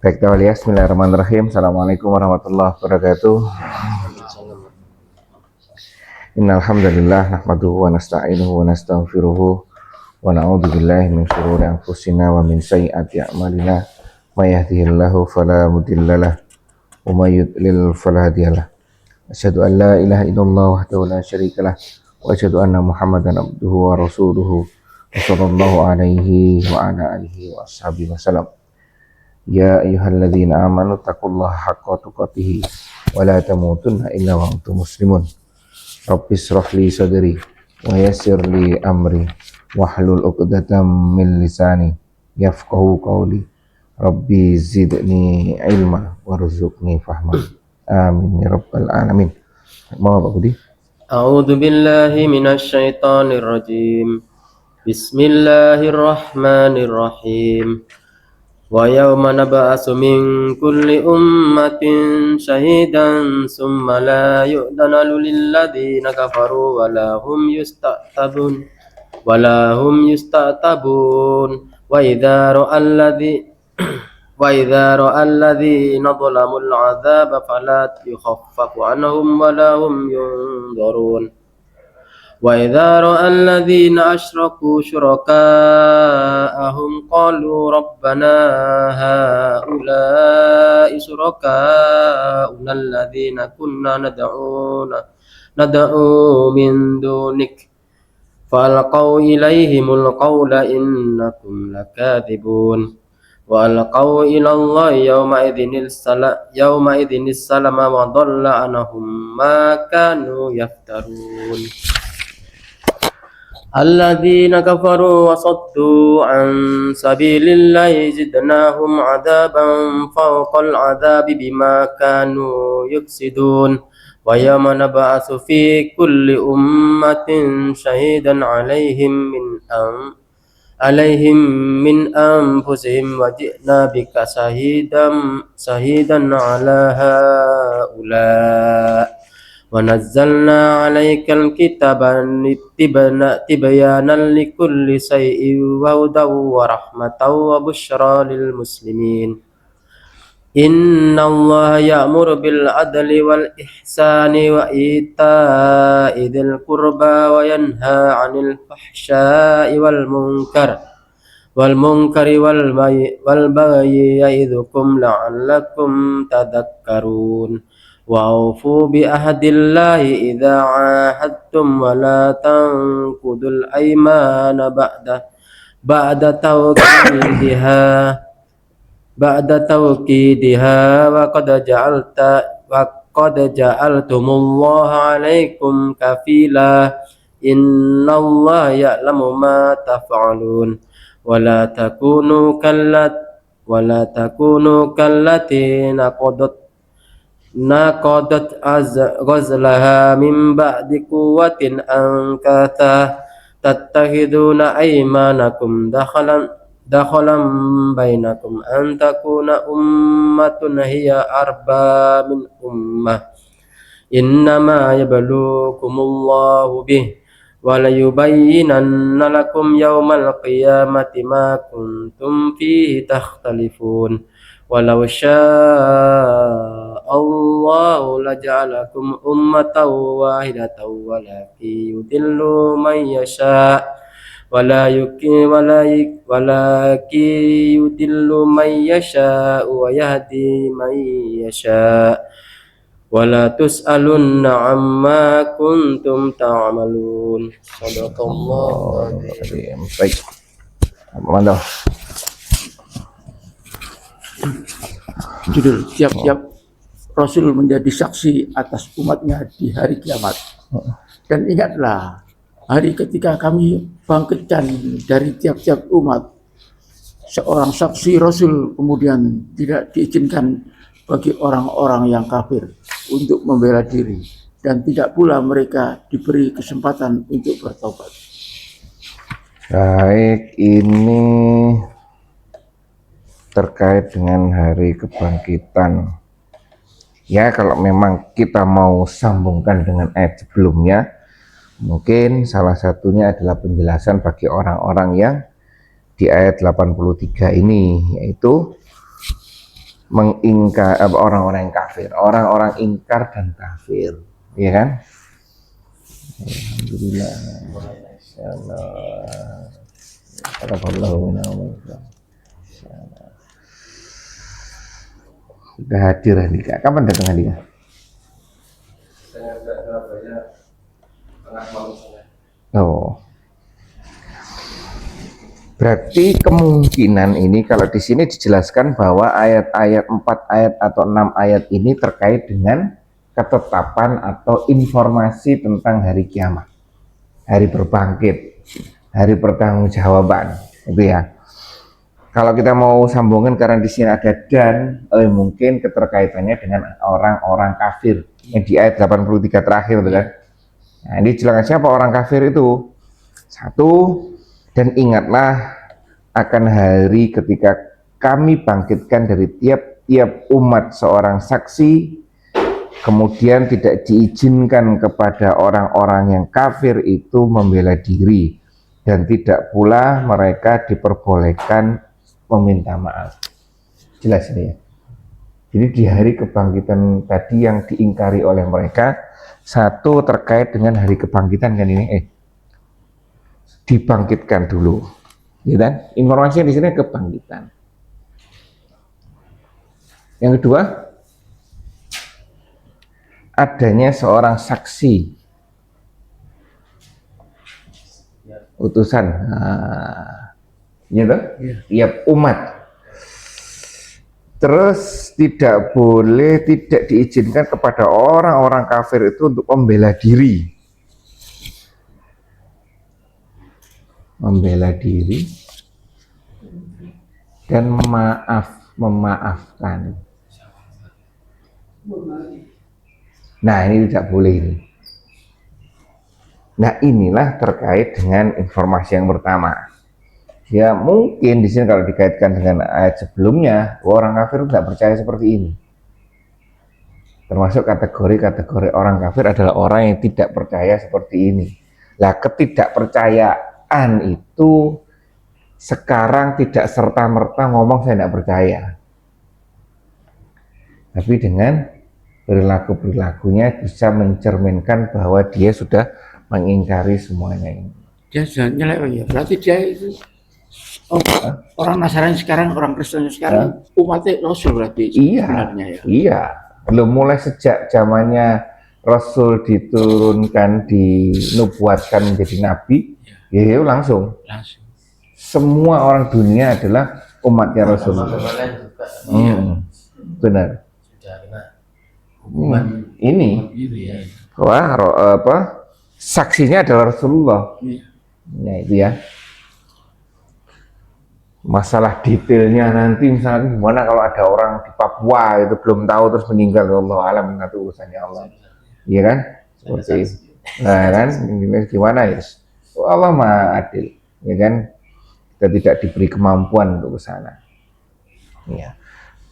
Baik, tawaliyah, bismillahirrahmanirrahim. Assalamualaikum warahmatullahi wabarakatuh. Innal hamdalillah nahmaduhu wa nasta'inuhu wa nastaghfiruhu wa na'udzu billahi min shururi anfusina wa min sayyiati a'malina. May yahdihillahu fala mudhillalah wa may yudlil fala hadiyalah. Asyhadu an la ilaha illallah wahdahu la syarikalah wa asyhadu anna Muhammadan abduhu wa rasuluhu sallallahu alaihi wa ala alihi wa ashabihi wasallam. Ya ayyuhalladzina amanu taqullaha haqqa tuqatih wa la tamutunna illa wa antum muslimun. Rabbis shrah li sadri wa yassir li amri wahlul 'uqdatam min lisani yafqahu qawli. Rabbi zidni ilma warzuqni fahma. Amin ya rabbal alamin. Mau Pak Budi? A'udzu billahi minasy syaithanir rajim. Bismillahirrahmanirrahim. Wa yawma nab'atsu min kulli ummatin syahidan summa la yu'dhanu lil ladzina kafaru wa la hum yusta'tabun wa idza ra'al ladzina zalamul 'adzaba fala yukhaffafu 'anhum wa la hum yunzarun. وَإِذَا رَأَى الَّذِينَ أَشْرَكُوا شُرَكَاءَهُمْ قَالُوا رَبَّنَا هَؤُلَاءِ شُرَكَاؤُنَا الَّذِينَ كُنَّا نَدْعُو مِن دُونِكَ فَأَلْقَوْا إِلَيْهِمُ الْقَوْلَ إِنَّكُمْ لَكَاذِبُونَ وَأَلْقَوْا إِلَى اللَّهِ يَوْمَئِذٍ السَّلَمَ وَضَلَّ عَنْهُم مَّا كَانُوا يَفْتَرُونَ. الذين كفروا وصدوا عن سبيل الله زدناهم عذابا فوق العذاب بما كانوا يفسدون. ويوم نبعث في كل أمة شهيدا عليهم من أنفسهم وجئنا بك شهيدا على هؤلاء وَنَزَّلْنَا عَلَيْكَ الْكِتَابَ تِبْيَانًا لِكُلِّ شَيْءٍ وَهُدًى وَرَحْمَةً وَبُشْرَى لِلْمُسْلِمِينَ. إِنَّ اللَّهَ يَأْمُرُ بِالْعَدْلِ وَالْإِحْسَانِ وَإِيتَاءِ ذِي الْقُرْبَى وَيَنْهَى عَنِ الْفَحْشَاءِ وَالْمُنكَرِ وَالْبَغْيِ يَعِظُكُمْ لَعَلَّكُمْ تَذَكَّرُونَ. وَأَوْفُوا بِعَهْدِ اللَّهِ إِذَا عَاهَدتُّمْ وَلَا تَنقُضُوا الْأَيْمَانَ بَعْدَ تَوْكِيدِهَا وَقَدْ جَعَلْتُمُ اللَّهَ عَلَيْكُمْ كَفِيلًا إِنَّ اللَّهَ يَعْلَمُ مَا تَفْعَلُونَ. وَلَا تَكُونُوا كَالَّتِي نَقَضَتْ غَزْلَهَا مِنْ بَعْدِ قُوَّةٍ أَنْكَاثًا تَتَّخِذُونَ أَيْمَانَكُمْ دَخَلًا بَيْنَكُمْ أَنْ تَكُونَ أُمَّةٌ هِيَ أَرْبَى مِنْ أُمَّةٍ إِنَّمَا يَبْلُوكُمُ اللَّهُ بِهِ وَلَيُبَيِّنَنَّ لَكُمْ يَوْمَ الْقِيَامَةِ مَا كُنْتُمْ فِيهِ تَخْتَلِفُونَ. وَلَوْ شَاءَ اللَّهُ لَجَعَلَكُمْ أُمَّةً وَاحِدَةً وَلَكِنْ يُضِلُّ مَن يَشَاءُ وَيَهْدِي مَن يَشَاءُ وَلَا تُسْأَلُنَّ عَمَّا كُنْتُمْ تَعْمَلُونَ. Shadaqallahu adzim. Baik. Mantap. Judul tiap-tiap Rasul menjadi saksi atas umatnya di hari kiamat. Dan ingatlah hari ketika kami bangkitkan dari tiap-tiap umat seorang saksi Rasul, kemudian tidak diizinkan bagi orang-orang yang kafir untuk membela diri, dan tidak pula mereka diberi kesempatan untuk bertobat. Baik, ini terkait dengan hari kebangkitan. Ya, kalau memang kita mau sambungkan dengan ayat sebelumnya, mungkin salah satunya adalah penjelasan bagi orang-orang yang di ayat 83 ini, yaitu orang-orang yang kafir, orang-orang ingkar dan kafir, ya kan? Alhamdulillah. Insyaallah. Sudah hadir Andika. Kapan datang Andika? Saya agak Surabaya tengah malam sana. Oh. Berarti kemungkinan ini kalau di sini dijelaskan bahwa ayat-ayat 4 ayat atau 6 ayat ini terkait dengan ketetapan atau informasi tentang hari kiamat, hari berbangkit, hari pertanggungjawaban, itu ya. Kalau kita mau sambungkan karena di sini ada dan mungkin keterkaitannya dengan orang-orang kafir yang di ayat 83 terakhir, betul kan? Nah, ini jelaskan siapa orang kafir itu. Satu, dan ingatlah akan hari ketika kami bangkitkan dari tiap-tiap umat seorang saksi, kemudian tidak diizinkan kepada orang-orang yang kafir itu membela diri, dan tidak pula mereka diperbolehkan meminta maaf. Jelas ini ya. Jadi di hari kebangkitan tadi yang diingkari oleh mereka, satu terkait dengan hari kebangkitan kan ini, dibangkitkan dulu, ya kan? Informasinya di sini kebangkitan. Yang kedua, adanya seorang saksi, utusan, gitu, tiap umat. Terus tidak boleh, tidak diizinkan kepada orang-orang kafir itu untuk membela diri. Membela diri dan memaafkan. Nah, ini tidak boleh ini. Nah, inilah terkait dengan informasi yang pertama. Ya, mungkin di sini kalau dikaitkan dengan ayat sebelumnya, orang kafir tidak percaya seperti ini. Termasuk kategori orang kafir adalah orang yang tidak percaya seperti ini. Nah, ketidakpercayaan itu sekarang tidak serta-merta ngomong saya tidak percaya. Tapi dengan perilaku-perilakunya bisa mencerminkan bahwa dia sudah mengingkari semuanya ini. Dia sudah nyeleweng ya. Berarti dia itu orang Nasrani sekarang, orang Kristen sekarang umatnya Rasul berarti sebenarnya ya. Iya. Belum mulai sejak zamannya Rasul diturunkan, dinubuatkan menjadi nabi, ya langsung. Semua orang dunia adalah umatnya Rasul. Benar. Ini saksinya adalah Rasulullah. Nah, itu ya. Masalah detailnya nanti misalnya gimana kalau ada orang di Papua itu belum tahu terus meninggal, Allah alam, itu urusannya Allah. Iya kan? Seperti itu. Nah kan, gimana ya? Allah Maha Adil, ya kan? Kita tidak diberi kemampuan untuk ke sana. Ya.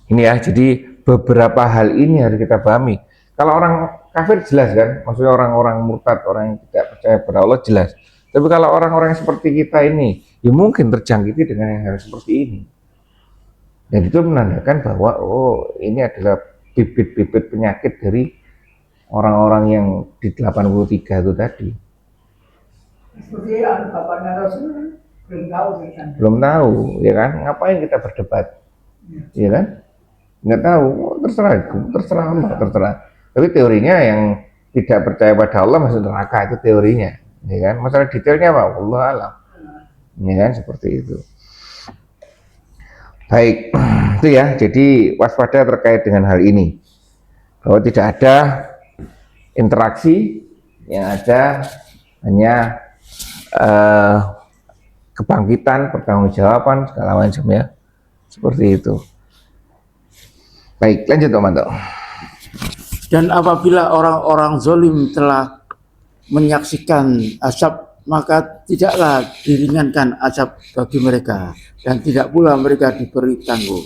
Ini ya, jadi beberapa hal ini harus kita pahami. Kalau orang kafir jelas kan, maksudnya orang-orang murtad, orang yang tidak percaya pada Allah jelas. Tapi kalau orang-orang seperti kita ini, ya mungkin terjangkiti dengan yang harus seperti ini. Dan itu menandakan bahwa ini adalah bibit-bibit penyakit dari orang-orang yang di 83 itu tadi. Seperti bapaknya Rasul belum tahu kan? Belum tahu, ya kan? Ngapain kita berdebat, ya kan? Nggak tahu, terserah Allah, terserah. Tapi teorinya yang tidak percaya pada Allah masuk neraka, itu teorinya, ya kan? Masalah detailnya apa? Allah alam, ya kan? Seperti itu. Baik, itu ya. Jadi waspada terkait dengan hal ini, bahwa tidak ada interaksi, yang ada hanya kebangkitan, pertanggungjawaban segala macam ya, seperti itu. Baik, lanjut Om. Dan apabila orang-orang zalim telah menyaksikan azab, maka tidaklah diringankan azab bagi mereka, dan tidak pula mereka diberi tangguh.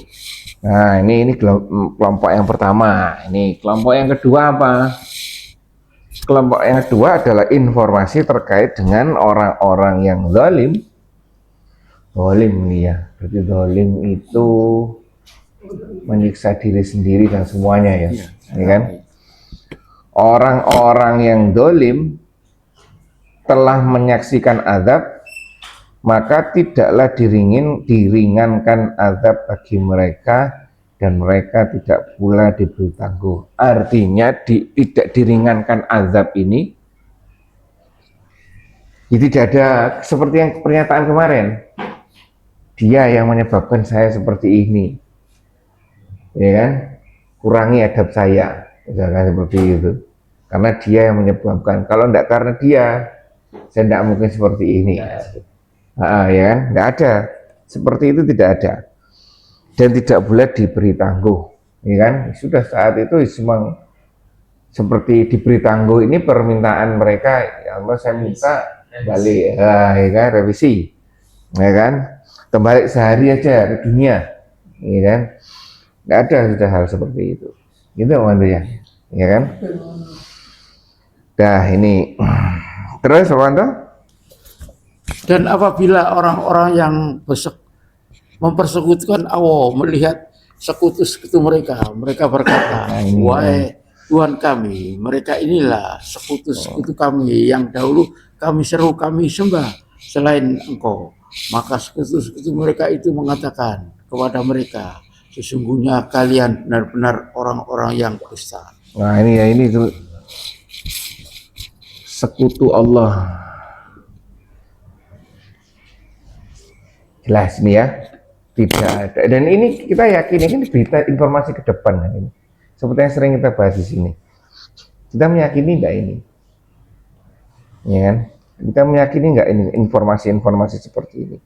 Nah, ini kelompok yang pertama. Ini kelompok yang kedua apa? Kelompok yang kedua adalah informasi terkait dengan orang-orang yang zalim. Zalim nih ya. Berarti zalim itu menyiksa diri sendiri dan semuanya ya, Iya. ya kan? Orang-orang yang dolim telah menyaksikan azab, maka tidaklah diringankan azab bagi mereka dan mereka tidak pula diberi tangguh. Artinya tidak diringankan azab ini, jadi tidak ada seperti yang pernyataan kemarin. Dia yang menyebabkan saya seperti ini, ya kan? Kurangi adab saya, misalkan seperti itu. Karena dia yang menyebabkan. Kalau tidak karena dia, saya tidak mungkin seperti ini. Ya kan? Tidak ada. Seperti itu tidak ada. Dan tidak boleh diberi tangguh, ya kan? Sudah saat itu memang seperti diberi tangguh ini permintaan mereka, ya Allah saya minta balik, ya kan? Revisi, ya kan? Kembali sehari aja ke dunia, ya kan? Nggak ada sudah hal seperti itu. Gitu ya, ya kan? Dah ini terus Wanto. Dan apabila orang-orang yang mempersekutukan Allah melihat sekutu-sekutu mereka berkata, wahai Tuhan kami, mereka inilah sekutu-sekutu kami yang dahulu kami seru, kami sembah selain Engkau. Maka sekutu-sekutu mereka itu mengatakan kepada mereka, sesungguhnya kalian benar-benar orang-orang yang dusta. Nah ini itu sekutu Allah. Jelas nih ya, tidak ada. Dan ini kita yakin ini berita informasi ke depan kan ini. Seperti yang sering kita bahas di sini. Kita meyakini nggak ini? Ya kan? Kita meyakini nggak ini informasi-informasi seperti ini?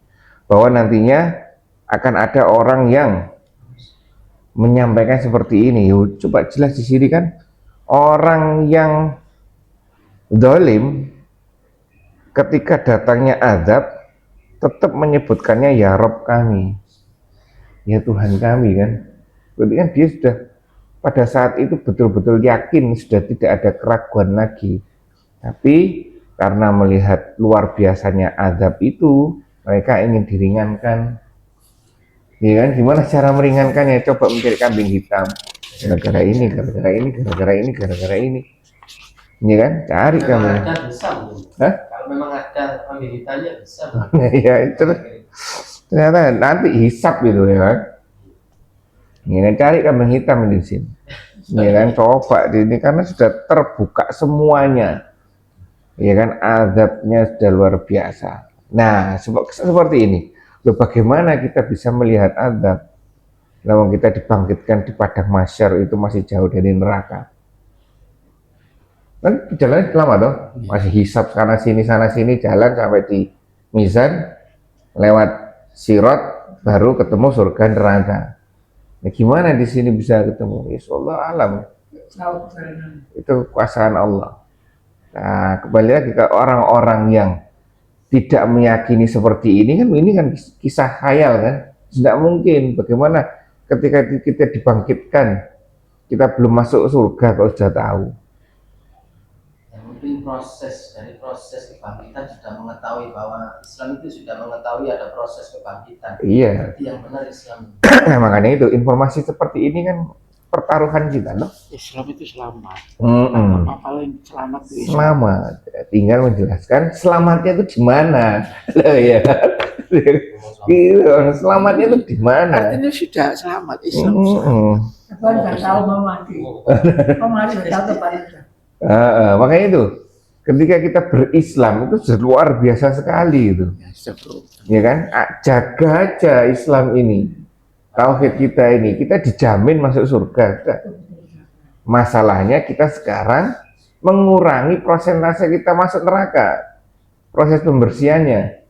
Bahwa nantinya akan ada orang yang menyampaikan seperti ini. Yuk, coba jelas di sini kan, orang yang zalim ketika datangnya azab tetap menyebutkannya ya Rob kami, ya Tuhan kami kan. Berarti kan dia sudah pada saat itu betul-betul yakin, sudah tidak ada keraguan lagi. Tapi karena melihat luar biasanya azab itu, mereka ingin diringankan. Ya kan, gimana cara meringankannya? Coba mencari kambing hitam. Gara-gara ini, gara-gara ini, gara-gara ini, gara-gara ini. Ya kan, cari kambing. Hah? Kalau memang ada kambing hitamnya bisa. Ya itu ternyata nanti hisap gitu ya kan. Ya, cari kambing hitam di sini. Ya kan, coba di ini karena sudah terbuka semuanya. Ya kan, azabnya sudah luar biasa. Nah, seperti ini. Loh, bagaimana kita bisa melihat azab? Lalu kita dibangkitkan di padang mahsyar itu masih jauh dari neraka. Kan jalannya lama toh, masih hisap sana sini jalan sampai di mizan, lewat sirat baru ketemu surga neraka. Nah, gimana di sini bisa ketemu? Ya Allah alam. Itu kuasaan Allah. Nah, kembali lagi ke orang-orang yang tidak meyakini seperti ini kan kisah khayal kan. Tidak mungkin. Bagaimana ketika kita dibangkitkan, kita belum masuk surga kalau sudah tahu. Ya, mungkin dari proses kebangkitan sudah mengetahui bahwa Islam itu sudah mengetahui ada proses kebangkitan. Iya. Berarti yang benar Islam. Makanya itu informasi seperti ini kan pertaruhan kita loh. Islam itu selamat. Mm-mm. Apa paling selamat itu Islam. Selamat. Tinggal menjelaskan selamatnya itu di mana. Loh ya. Gitu. Selamatnya itu di mana? Artinya sudah selamat Islam. Apa nggak tahu mau mati? Mau mati tahu depan itu. Makanya itu ketika kita berislam itu sudah luar biasa sekali itu. Ya kan? Jaga aja Islam ini. Tauhid kita ini, kita dijamin masuk surga. Masalahnya kita sekarang mengurangi persentase kita masuk neraka. Proses pembersihannya.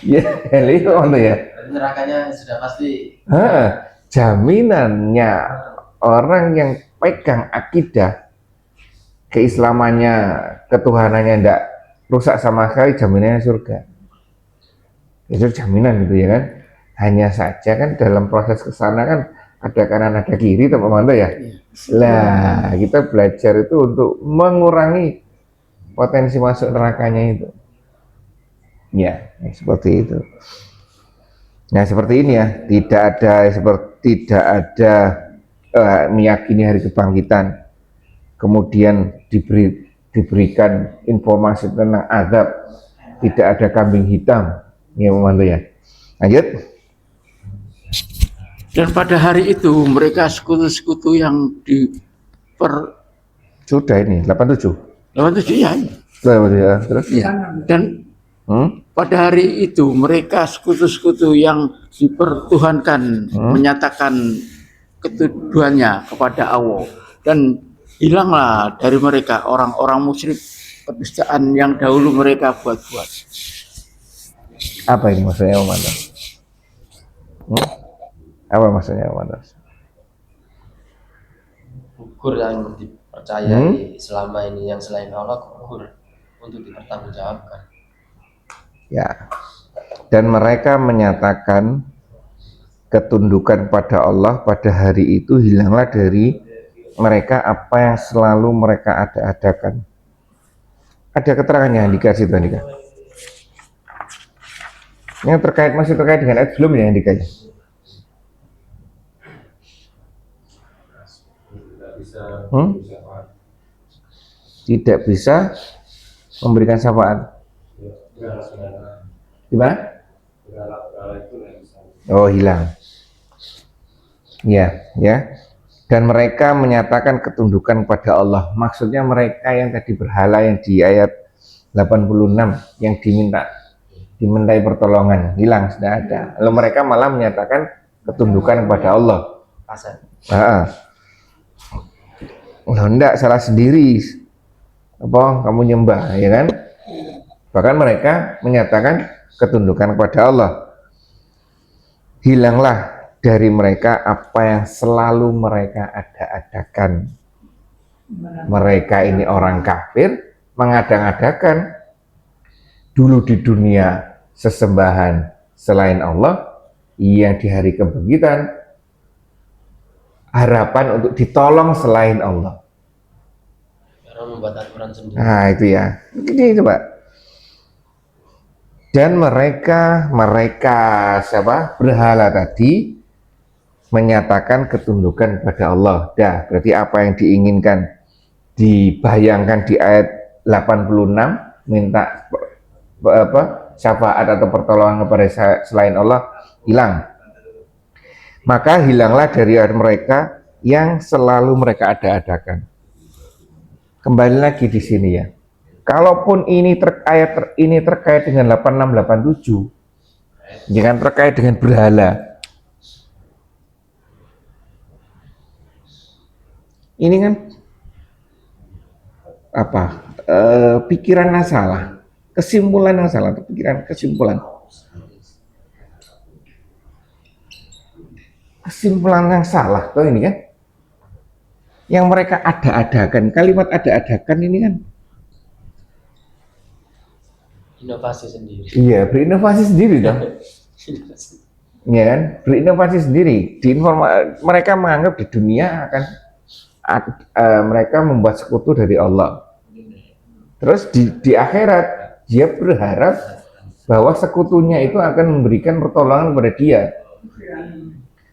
Ya, itu ya. Nerakanya sudah pasti. Jaminannya orang yang pegang akidah keislamannya, ketuhanannya tidak rusak sama sekali, jaminannya surga. Itu jaminan gitu ya kan. Hanya saja kan dalam proses kesana kan ada kanan ada kiri teman-teman ya. Lah kita belajar itu untuk mengurangi potensi masuk nerakanya itu. Ya seperti itu. Nah seperti ini ya, tidak ada meyakini hari kebangkitan, kemudian diberikan informasi tentang azab, tidak ada kambing hitam, ya membantu ya. Lanjut. Dan pada hari itu mereka sekutu-sekutu yang Sudah ini 87. 87 ya. Terus Ya. Dan pada hari itu mereka sekutu-sekutu yang dipertuhankan menyatakan ketuduhannya kepada Allah, dan hilanglah dari mereka orang-orang musyrik kedustaan yang dahulu mereka buat-buat. apa ini maksudnya Om Andas? Apa maksudnya Om Andas? Gugur yang dipercayai selama ini yang selain Allah gugur untuk dipertanggungjawabkan. Ya. Dan mereka menyatakan ketundukan pada Allah pada hari itu, hilanglah dari mereka apa yang selalu mereka ada-adakan. Ada keterangannya yang dikasih tadi kan? Yang terkait, masih terkait dengan ayat sebelumnya yang dikasih. Tidak bisa memberikan syafaat. Gimana? Oh, hilang. Ya, ya. Dan mereka menyatakan ketundukan pada Allah. Maksudnya mereka yang tadi berhala yang di ayat 86 yang dimintai pertolongan, hilang, sudah ada. Lalu mereka malah menyatakan ketundukan kepada Allah. Loh, enggak, salah sendiri. Apa kamu nyembah, ya kan? Bahkan mereka menyatakan ketundukan kepada Allah. Hilanglah dari mereka apa yang selalu mereka ada-adakan. Mereka ini orang kafir, mengadang-adakan dulu di dunia sesembahan selain Allah, yang di hari kebangkitan harapan untuk ditolong selain Allah. Karena membuat aturan sendiri. Nah itu ya, ini coba. Dan mereka siapa? Berhala tadi menyatakan ketundukan pada Allah. Dah, berarti apa yang diinginkan, dibayangkan di ayat 86, minta syafaat atau pertolongan kepada selain Allah, hilang. Maka hilanglah dari mereka yang selalu mereka ada-adakan. Kembali lagi di sini ya. Kalaupun ini terkait dengan 86, 87, jangan terkait dengan berhala. Ini kan apa? Pikiran yang salah, kesimpulan yang salah, kesimpulan yang salah. Tuh ini kan, yang mereka ada-adakan, kalimat ada-adakan ini kan Inovasi sendiri. iya, berinovasi sendiri dong. Iya kan, berinovasi sendiri. Mereka menganggap di dunia akan mereka membuat sekutu dari Allah. Terus di akhirat dia berharap bahwa sekutunya itu akan memberikan pertolongan kepada dia.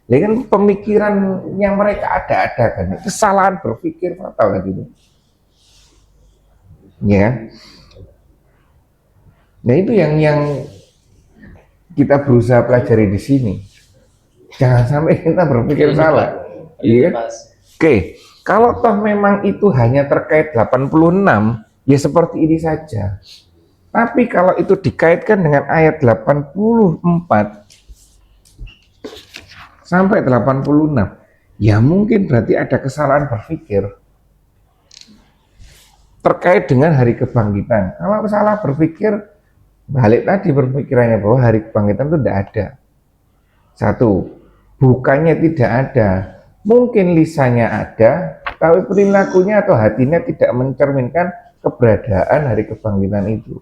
Ya kan, pemikiran yang mereka ada-adakan, kesalahan berpikir fatal kan itu. Ya. Nah itu yang kita berusaha pelajari di sini. Jangan sampai kita berpikir salah. Iya. Oke, kalau toh memang itu hanya terkait 86, ya seperti ini saja. Tapi kalau itu dikaitkan dengan ayat 84 sampai 86, ya mungkin berarti ada kesalahan berpikir terkait dengan hari kebangkitan. Kalau salah berpikir, balik tadi berpikirannya bahwa hari kebangkitan itu tidak ada. Satu, bukannya tidak ada, mungkin lisannya ada, tapi perilakunya atau hatinya tidak mencerminkan keberadaan hari kebangkitan itu.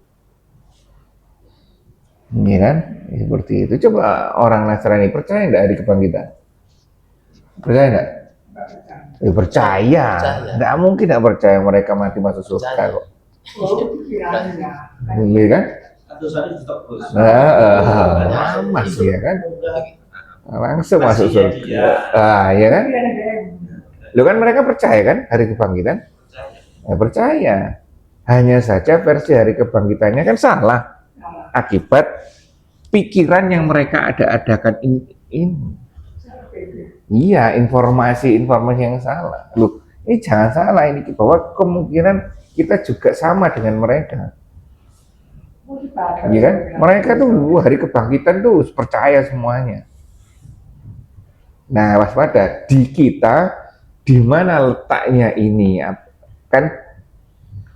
Iya kan? Seperti itu. Coba orang Nasrani percaya enggak hari kebangkitan? Percaya enggak? Percaya. Enggak mungkin enggak percaya, mereka mati masuk surga kok. Iya kan? Mas ya kan? langsung masuk surga. Ya kan? Lu kan mereka percaya kan hari kebangkitan? Ya, percaya. Hanya saja versi hari kebangkitannya kan salah akibat pikiran yang mereka ada-adakan ini. Iya, informasi yang salah. Loh, ini jangan salah ini bahwa kemungkinan kita juga sama dengan mereka. Iya kan? Mereka tuh hari kebangkitan tuh percaya semuanya. Nah, waspada di kita di mana letaknya ini kan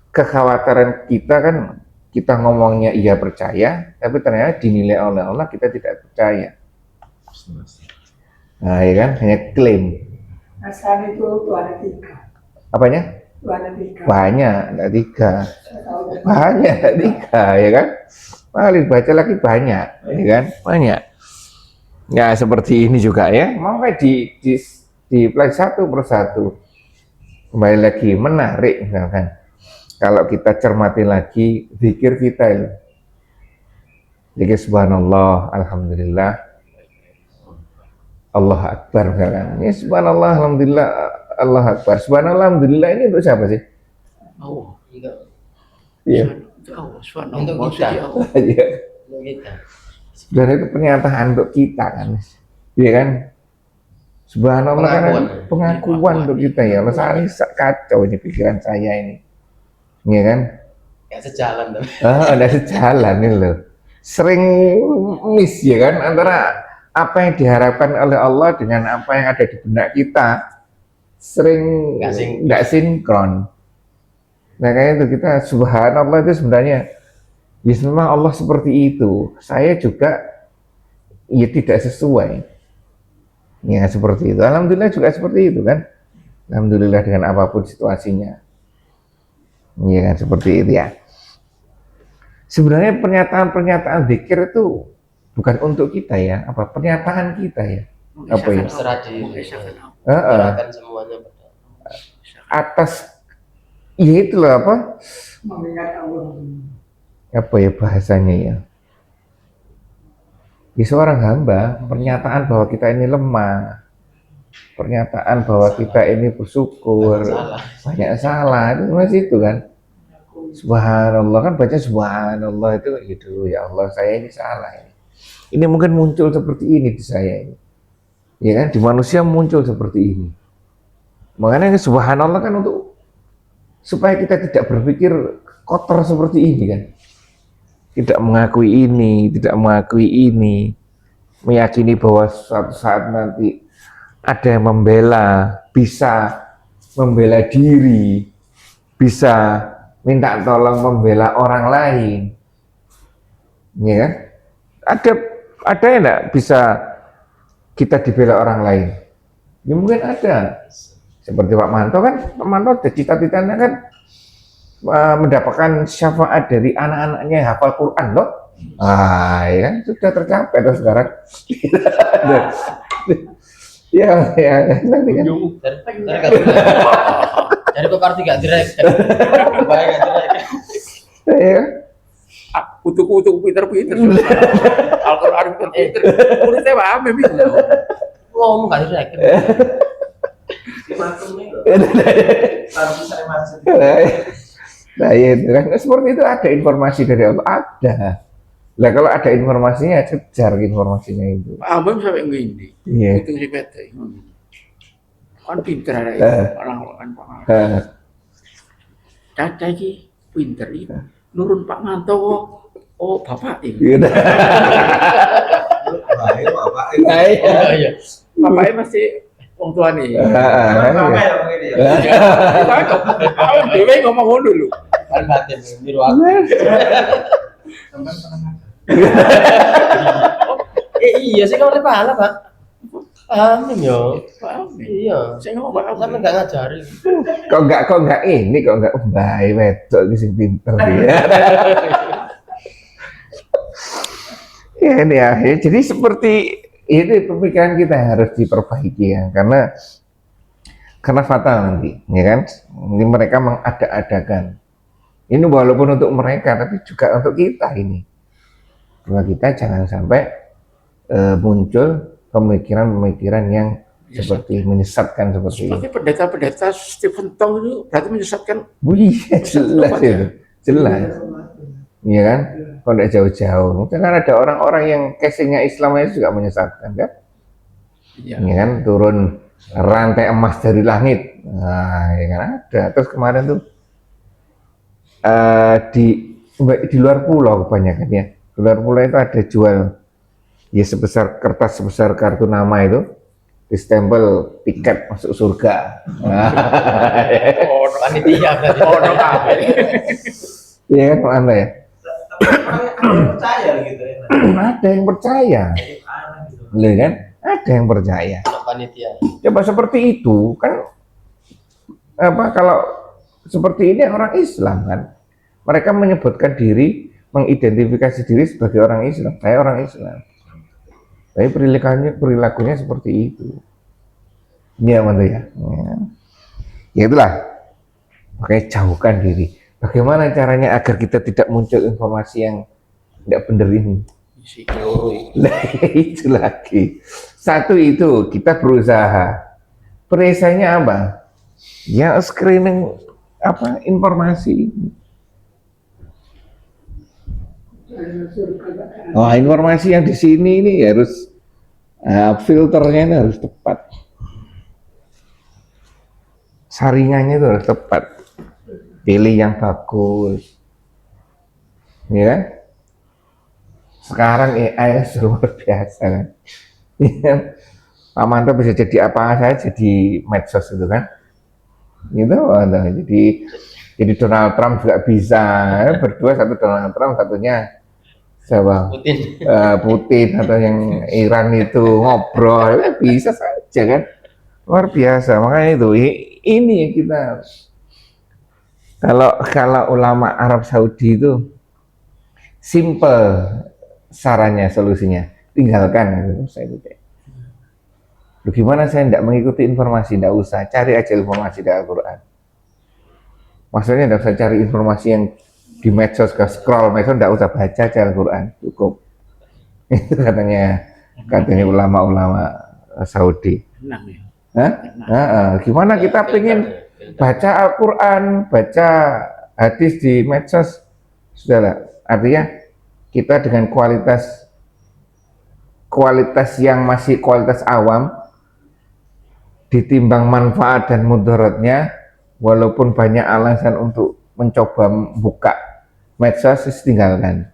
kekhawatiran kita kan kita ngomongnya iya percaya, tapi ternyata dinilai oleh Allah kita tidak percaya. Nah, ya kan hanya klaim. Asal itu ada 3. Apanya? Ada 3. Banyak, ada 3. Banyak, ada 3, ya kan? Mari baca lagi banyak, ya kan? Banyak. Ya seperti ini juga ya. Mau kayak di play satu persatu. Kembali lagi menarik misalkan. Kalau kita cermati lagi zikir kita itu. Zikir subhanallah, alhamdulillah, Allah Akbar misalkan. Ini subhanallah, alhamdulillah, Allah Akbar. Subhanallah, alhamdulillah ini untuk siapa sih? Allah. Iya. Untuk kita. Iya. Untuk kita. Dan itu pernyataan untuk kita kan. Iya kan? Subhanallah kan pengakuan untuk kita ya. Allah saya kacau ini pikiran saya ini. Iya kan? Gak sejalan tuh. Ada sejalan ini loh. Sering miss ya kan antara apa yang diharapkan oleh Allah dengan apa yang ada di benak kita. Sering nggak sinkron. Nah kayak itu kita subhanallah itu sebenarnya ya memang Allah seperti itu. Saya juga ya tidak sesuai. Ya seperti itu. Alhamdulillah juga seperti itu kan. Alhamdulillah dengan apapun situasinya. Ya kan seperti itu ya. Sebenarnya pernyataan-pernyataan zikir itu bukan untuk kita ya, apa pernyataan kita ya. Apa ya? Terserah diserahkan semuanya atas ya itu loh apa? Mengingat Allah. Apa ya bahasanya ya? Di seorang hamba, pernyataan bahwa kita ini lemah, pernyataan bahwa kita ini bersyukur, banyak salah, itu masih itu kan. Subhanallah kan baca subhanallah itu ya Allah saya ini salah ini. Ini mungkin muncul seperti ini di saya ini. Ya kan di manusia muncul seperti ini. Makanya subhanallah kan untuk supaya kita tidak berpikir kotor seperti ini kan. Tidak mengakui ini, tidak mengakui ini, meyakini bahwa suatu saat nanti ada yang membela, bisa membela diri, bisa minta tolong membela orang lain, ya kan? Ada yang enggak bisa kita dibela orang lain? Ya mungkin ada. Seperti Pak Manto kan, Pak Manto cita-citanya kan mendapatkan syafaat dari anak-anaknya yang hafal Quran loh. Ya kan sudah tercapai tuh sekarang. ya nanti kan. Dari kok kartu gak direk. Bayang gak direk. Ya. Kutuk-kutuk pinter-pinter. Al-Quran pinter-pinter. Muridnya paham ya bisa. Ngomong gak direk. Nah ya itu kan seperti itu ada informasi dari Allah ada. Lah kalau ada informasinya kejar informasinya itu. Pak Ambam sampai ngindi. Iya. Itu si PT. Kan pinter ada itu orang-orang Pak Ambam. Caca ini pinter itu. Nurun Pak Manto. Oh bapak ini. Iya. Bapaknya masih wong tua nih. Dewe ngomong dulu. Kan batin biru aku. Iya sih kalau pahala Pak. Amin yo. Iya. Saya ngomong Pak Sampai nggak ngajari. Kok enggak ini kok enggak baik wedok iki sing pinter dia. Ya ini ya, jadi seperti itu pemikiran kita yang harus diperbaiki ya, karena fatal nanti, ya kan? Ini mereka mengada-adakan. Ini walaupun untuk mereka, tapi juga untuk kita ini. Bahwa kita jangan sampai muncul pemikiran-pemikiran yang seperti menyesatkan seperti itu. Seperti pendeta-pendeta Stephen Tong itu berarti menyesatkan. Iya, jelas itu, jelas. Iya kan? Kalau tidak jauh-jauh, mungkin kan ada orang-orang yang casingnya Islam itu juga menyesatkan kan? Iya. Iya kan? Turun rantai emas dari langit. Nah, ya kan ada. Terus kemarin tuh di luar pulau kebanyakan ya. Di luar pulau itu ada jual ya sebesar kertas sebesar kartu nama itu distempel tiket masuk surga. Oh, panitia berarti. Oh, Iya kan Anda ya? percaya gitu ya. Ada yang percaya. Lihat kan? Ada yang percaya. Panitia. Coba seperti itu kan apa kalau seperti ini orang Islam kan? Mereka menyebutkan diri, mengidentifikasi diri sebagai orang Islam. Saya orang Islam. Tapi perilakunya seperti itu. Iya, mantu ya. Ya itulah. Oke, jauhkan diri. Bagaimana caranya agar kita tidak muncul informasi yang tidak benar ini? Nah, itu lagi. Satu itu kita berusaha. Perisanya apa? Ya screening apa informasi. Oh, informasi yang di sini ini harus filternya ini harus tepat. Saringannya itu harus tepat. Pilih yang bagus. Ya kan? Sekarang AI luar biasa kan. Pak Manto bisa jadi apa saja jadi medsos itu kan. Gitu, jadi Donald Trump juga bisa. Berdua, satu Donald Trump, satunya siapa? Putin atau yang Iran itu ngobrol, bisa saja kan. Luar biasa. Makanya itu ini yang kita kalau ulama Arab Saudi itu simple sarannya, solusinya tinggalkan gitu. Saya itu gimana saya tidak mengikuti informasi, tidak usah cari aja informasi dari Al-Quran. Maksudnya tidak usah cari informasi yang di medsos, ke scroll medsos, tidak usah baca aja Al-Quran, cukup. Itu katanya ulama-ulama Saudi. Gimana kita pengen baca Al-Quran, baca hadis di medsos, sudahlah. Artinya kita dengan kualitas yang masih kualitas awam, ditimbang manfaat dan mudaratnya, walaupun banyak alasan untuk mencoba buka medsos, tinggalkan.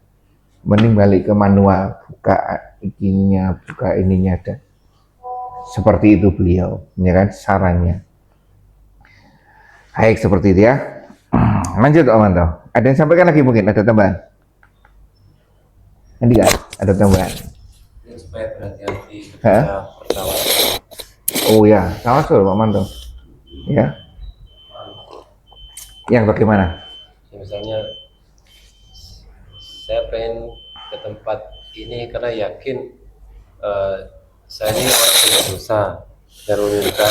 Mending balik ke manual, buka ininya, buka ininya ada. Seperti itu beliau, ya kan, sarannya. Baik, seperti itu ya. Lanjut Om Manto. Ada yang sampaikan lagi mungkin, ada tambahan? Nanti kan, ada tambahan. Supaya berhati-hati ketika pertawasul. Oh ya, tawasul Pak Manto. Ya. Yang bagaimana? Ya, misalnya saya pengen ke tempat ini karena yakin saya ini orang yang dosa dan meminta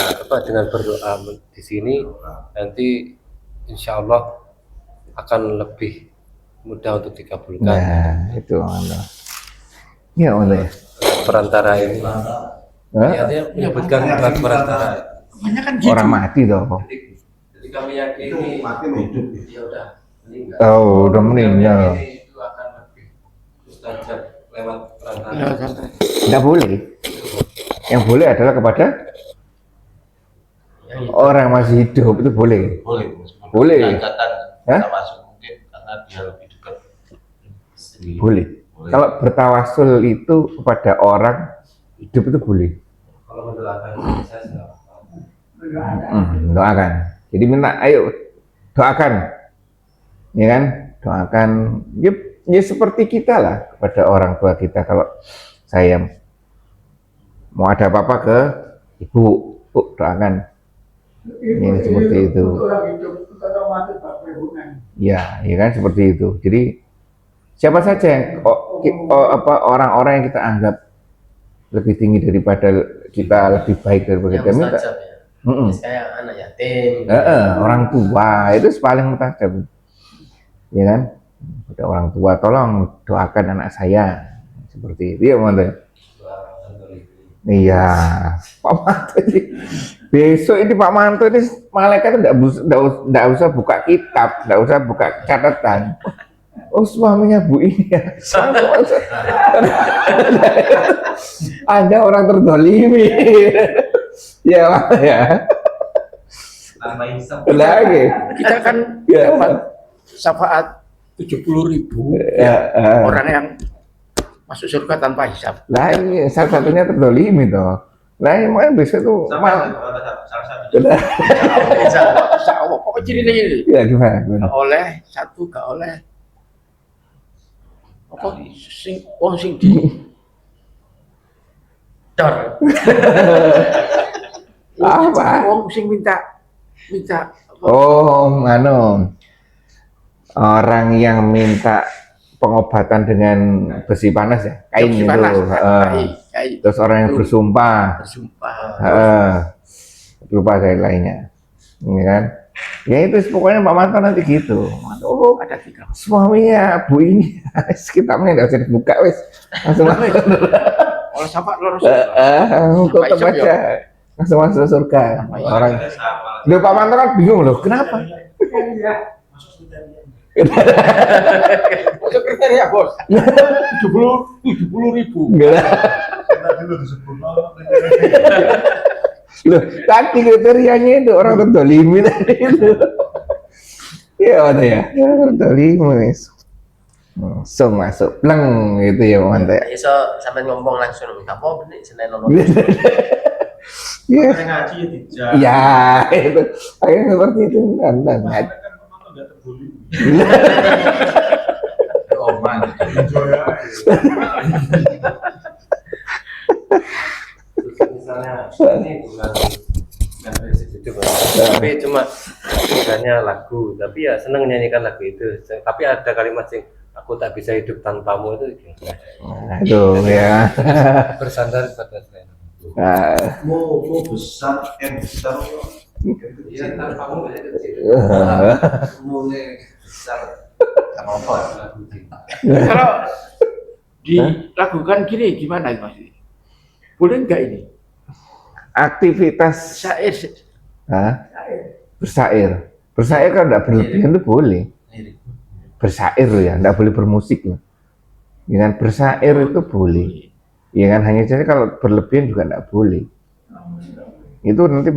dengan berdoa di sini nanti insya Allah akan lebih mudah untuk dikabulkan. Nah, itu Pak Manto. Ya Manto ya. Perantara ini. Ya, dia menyebutkan perantara. Gitu. Orang mati toh. Ketika meyakini mati hidup, ya udah meninggal. Oh, udah meninggal. Itu akan lebih mustajab lewat perantara. Tidak boleh. Yang boleh adalah kepada orang yang masih hidup, itu boleh. Boleh. Tawasul mungkin karena dia lebih dekat. Boleh. Kalau bertawasul itu kepada orang hidup itu boleh. Kalau mendoakan saya Doakan. Jadi minta, ayo doakan, ya kan? Doakan. Ya seperti kita lah kepada orang tua kita. Kalau saya mau ada apa-apa ke ibu, Bu, doakan. Ini seperti itu. Ya, ya kan seperti itu. Jadi siapa saja yang orang-orang yang kita anggap lebih tinggi daripada kita, lebih baik daripada kita, minta. Kayak anak yatim. Orang tua itu paling mustajab, ya kan? Pada orang tua, tolong doakan anak saya seperti itu ya, Manto. Iya, Pak Manto ini. Besok ini Pak Manto ini malaikat enggak usah buka kitab, enggak usah buka catatan. Oh suaminya Bu ini ya. Anda orang terdolimi. Ya Pak ya. Tanpa hisap. Lagi. Kita kan Ya. dapat syafaat 70.000 Ya, orang yang masuk surga tanpa hisab. Lah ini salah satunya terdolimi toh. Lah ini makanya besok tuh Salah satu. Insya Allah. Pokoknya ciri ini. Ya gimana? Gak oleh satu, gak oleh apa wong sing di dor. Apa? Wong sing minta Oh, orang yang minta pengobatan dengan besi panas ya, kain besi itu. panas, kai. Terus orang yang bersumpah, bersumpah. lupa saya lainnya, ini kan? Ya itu pokoknya Pak Manto nanti gitu. Oh, Ada 3. suaminya Bu ini, kitabnya nggak usah dibuka wes, langsung masuk. Oleh syafaat lurus. Untuk Sampai isep, aja, langsung masuk surga. Orang, loh Pak Manto kan bingung loh, kenapa? Masuk kriteria bos. 70.000. Enggak. Loh, tadi kriterianya itu orang terdolimi tadi itu. Iya mana ya? Terdolimi. Langsung masuk, pleng gitu ya Manto ya. Iso sampai ngomong langsung minta apa benih selain nonton. Iya. Ngaji ya dijak. Ya, itu. Akhirnya seperti itu kan. Kan memang enggak terbuli. Oman. Misalnya ini bukan prinsip itu Bang. Tapi cuma misalnya lagu, tapi ya seneng nyanyikan lagu itu. Tapi ada kalimat sing aku tak bisa hidup tanpamu itu gimana? Nah, itu ya. Bersandar pada selain. Nah, Mau besar, besar. Iya, tanpamu bisa kecil. Mulai besar. Apa? Kalau dilakukan gini gimana Mas? Boleh enggak ini? aktivitas Syair. bersair. Bersair kalau tidak berlebihan itu boleh. Bersair loh ya, tidak boleh bermusik loh. Ya kan, bersair itu boleh. Ya kan, hanya saja kalau berlebihan juga tidak boleh. Itu nanti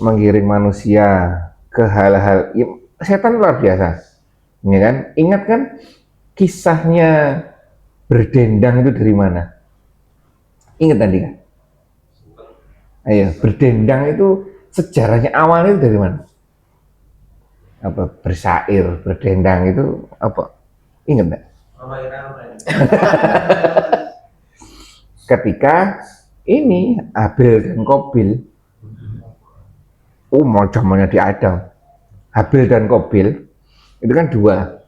menggiring manusia ke hal-hal. Ya, setan luar biasa. Ya kan, ingat kan kisahnya berdendang itu dari mana? Ingat tadi kan? Ayo, berdendang itu sejarahnya awalnya itu dari mana? Apa bersair, berdendang itu apa? Ingat enggak? Ketika ini Habil dan Qabil, zamannya di Adam, Habil dan Qabil itu kan dua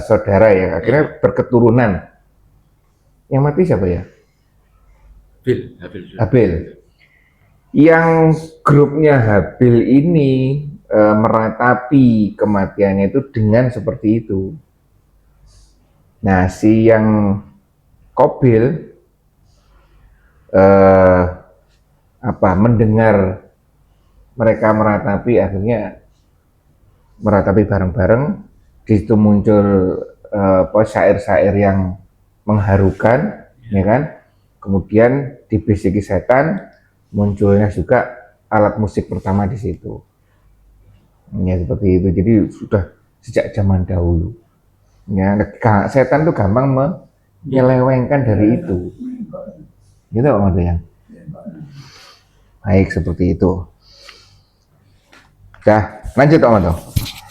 saudara ya, akhirnya berketurunan. Yang mati siapa ya? Habil. Yang grupnya Habil ini meratapi kematiannya itu dengan seperti itu. Nah, si yang Qabil mendengar mereka meratapi, akhirnya meratapi bareng-bareng. Di situ muncul syair-syair yang mengharukan, ya kan? Kemudian dibisiki setan, munculnya juga alat musik pertama di situ. Ya seperti itu. Jadi sudah sejak zaman dahulu. Ya, setan tuh gampang menyelewengkan dari itu. Gitu Pak ya. Baik seperti itu. Dah, lanjut Pak.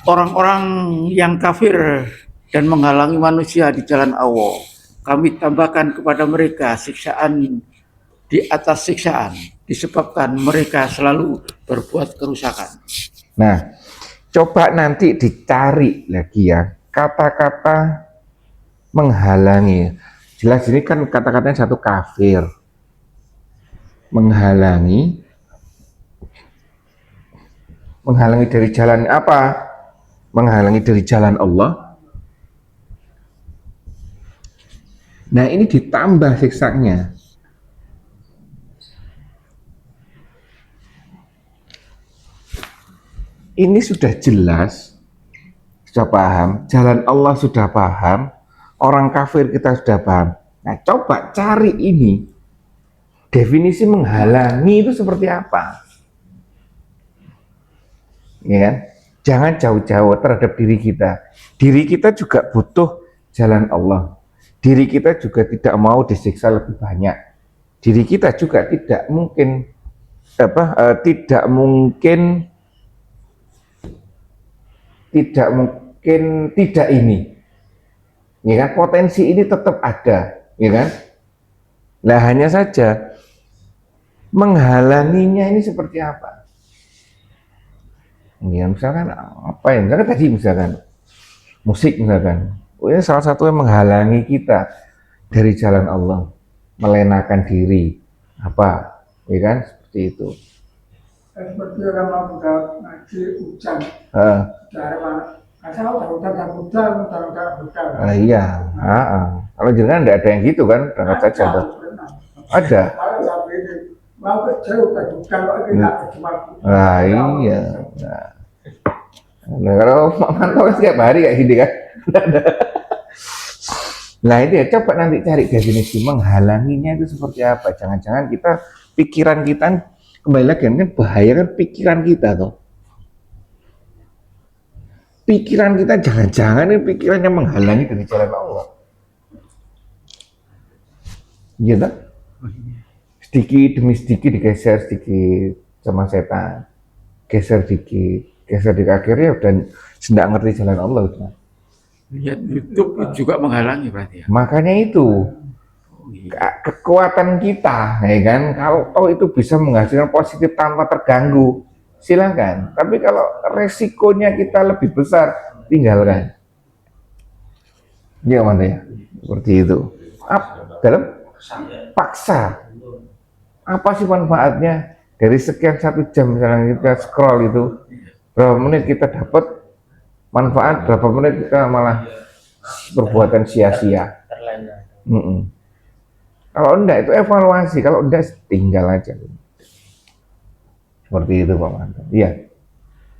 Orang-orang yang kafir dan menghalangi manusia di jalan Allah, kami tambahkan kepada mereka siksaan di atas siksaan, disebabkan mereka selalu berbuat kerusakan. Nah, coba nanti dicari lagi ya kata-kata menghalangi. Jelas ini kan kata-katanya satu kafir. Menghalangi dari jalan apa? Menghalangi dari jalan Allah. Nah, ini ditambah siksanya. Ini sudah jelas, sudah paham, jalan Allah sudah paham, orang kafir kita sudah paham. Nah, coba cari ini, definisi menghalangi itu seperti apa? Ya kan? Jangan jauh-jauh terhadap diri kita. Diri kita juga butuh jalan Allah. Diri kita juga tidak mau disiksa lebih banyak. Diri kita juga tidak mungkin tidak ini, ya kan, potensi ini tetap ada, ya kan. Nah, hanya saja menghalanginya ini seperti apa, ya misalkan apa ya, misalkan tadi misalkan musik misalkan, ini salah satu yang menghalangi kita dari jalan Allah, melenakan diri, apa, ya kan, seperti itu. Seperti orang mau buka ngaji hujan. Cara mana? Asal hujan. Iya. Kalau jangan tidak ada yang gitu kan, berangkat saja tuh. Ada. Mau jauh ke hujan, kita cuma. Nah, iya. Nah, kalau Pak Manto kan setiap hari kayak gini kan. Nah, itu ya, coba nanti cari definisi menghalanginya itu seperti apa. Jangan-jangan kita, pikiran kita, kembali lagi kan bahaya kan pikiran kita tuh. Pikiran kita jangan-jangan ini pikiran yang menghalangi dari jalan Allah. Iya tak? Sedikit demi sedikit digeser sedikit sama setan. Geser dikit, akhirnya udah tidak ngerti jalan Allah udah. Lihat YouTube juga menghalangi berarti ya. Makanya itu kekuatan kita, ya kan? Kalau itu bisa menghasilkan positif tanpa terganggu, silakan. Tapi kalau resikonya kita lebih besar, tinggalkan. Ya mana ya? Seperti itu. Dalam paksa. Apa sih manfaatnya dari sekian 1 jam misalnya kita scroll itu, berapa menit kita dapat manfaat, berapa menit kita malah perbuatan sia-sia. Kalau enggak itu evaluasi, kalau enggak tinggal aja. Seperti itu Pak Manto. Iya.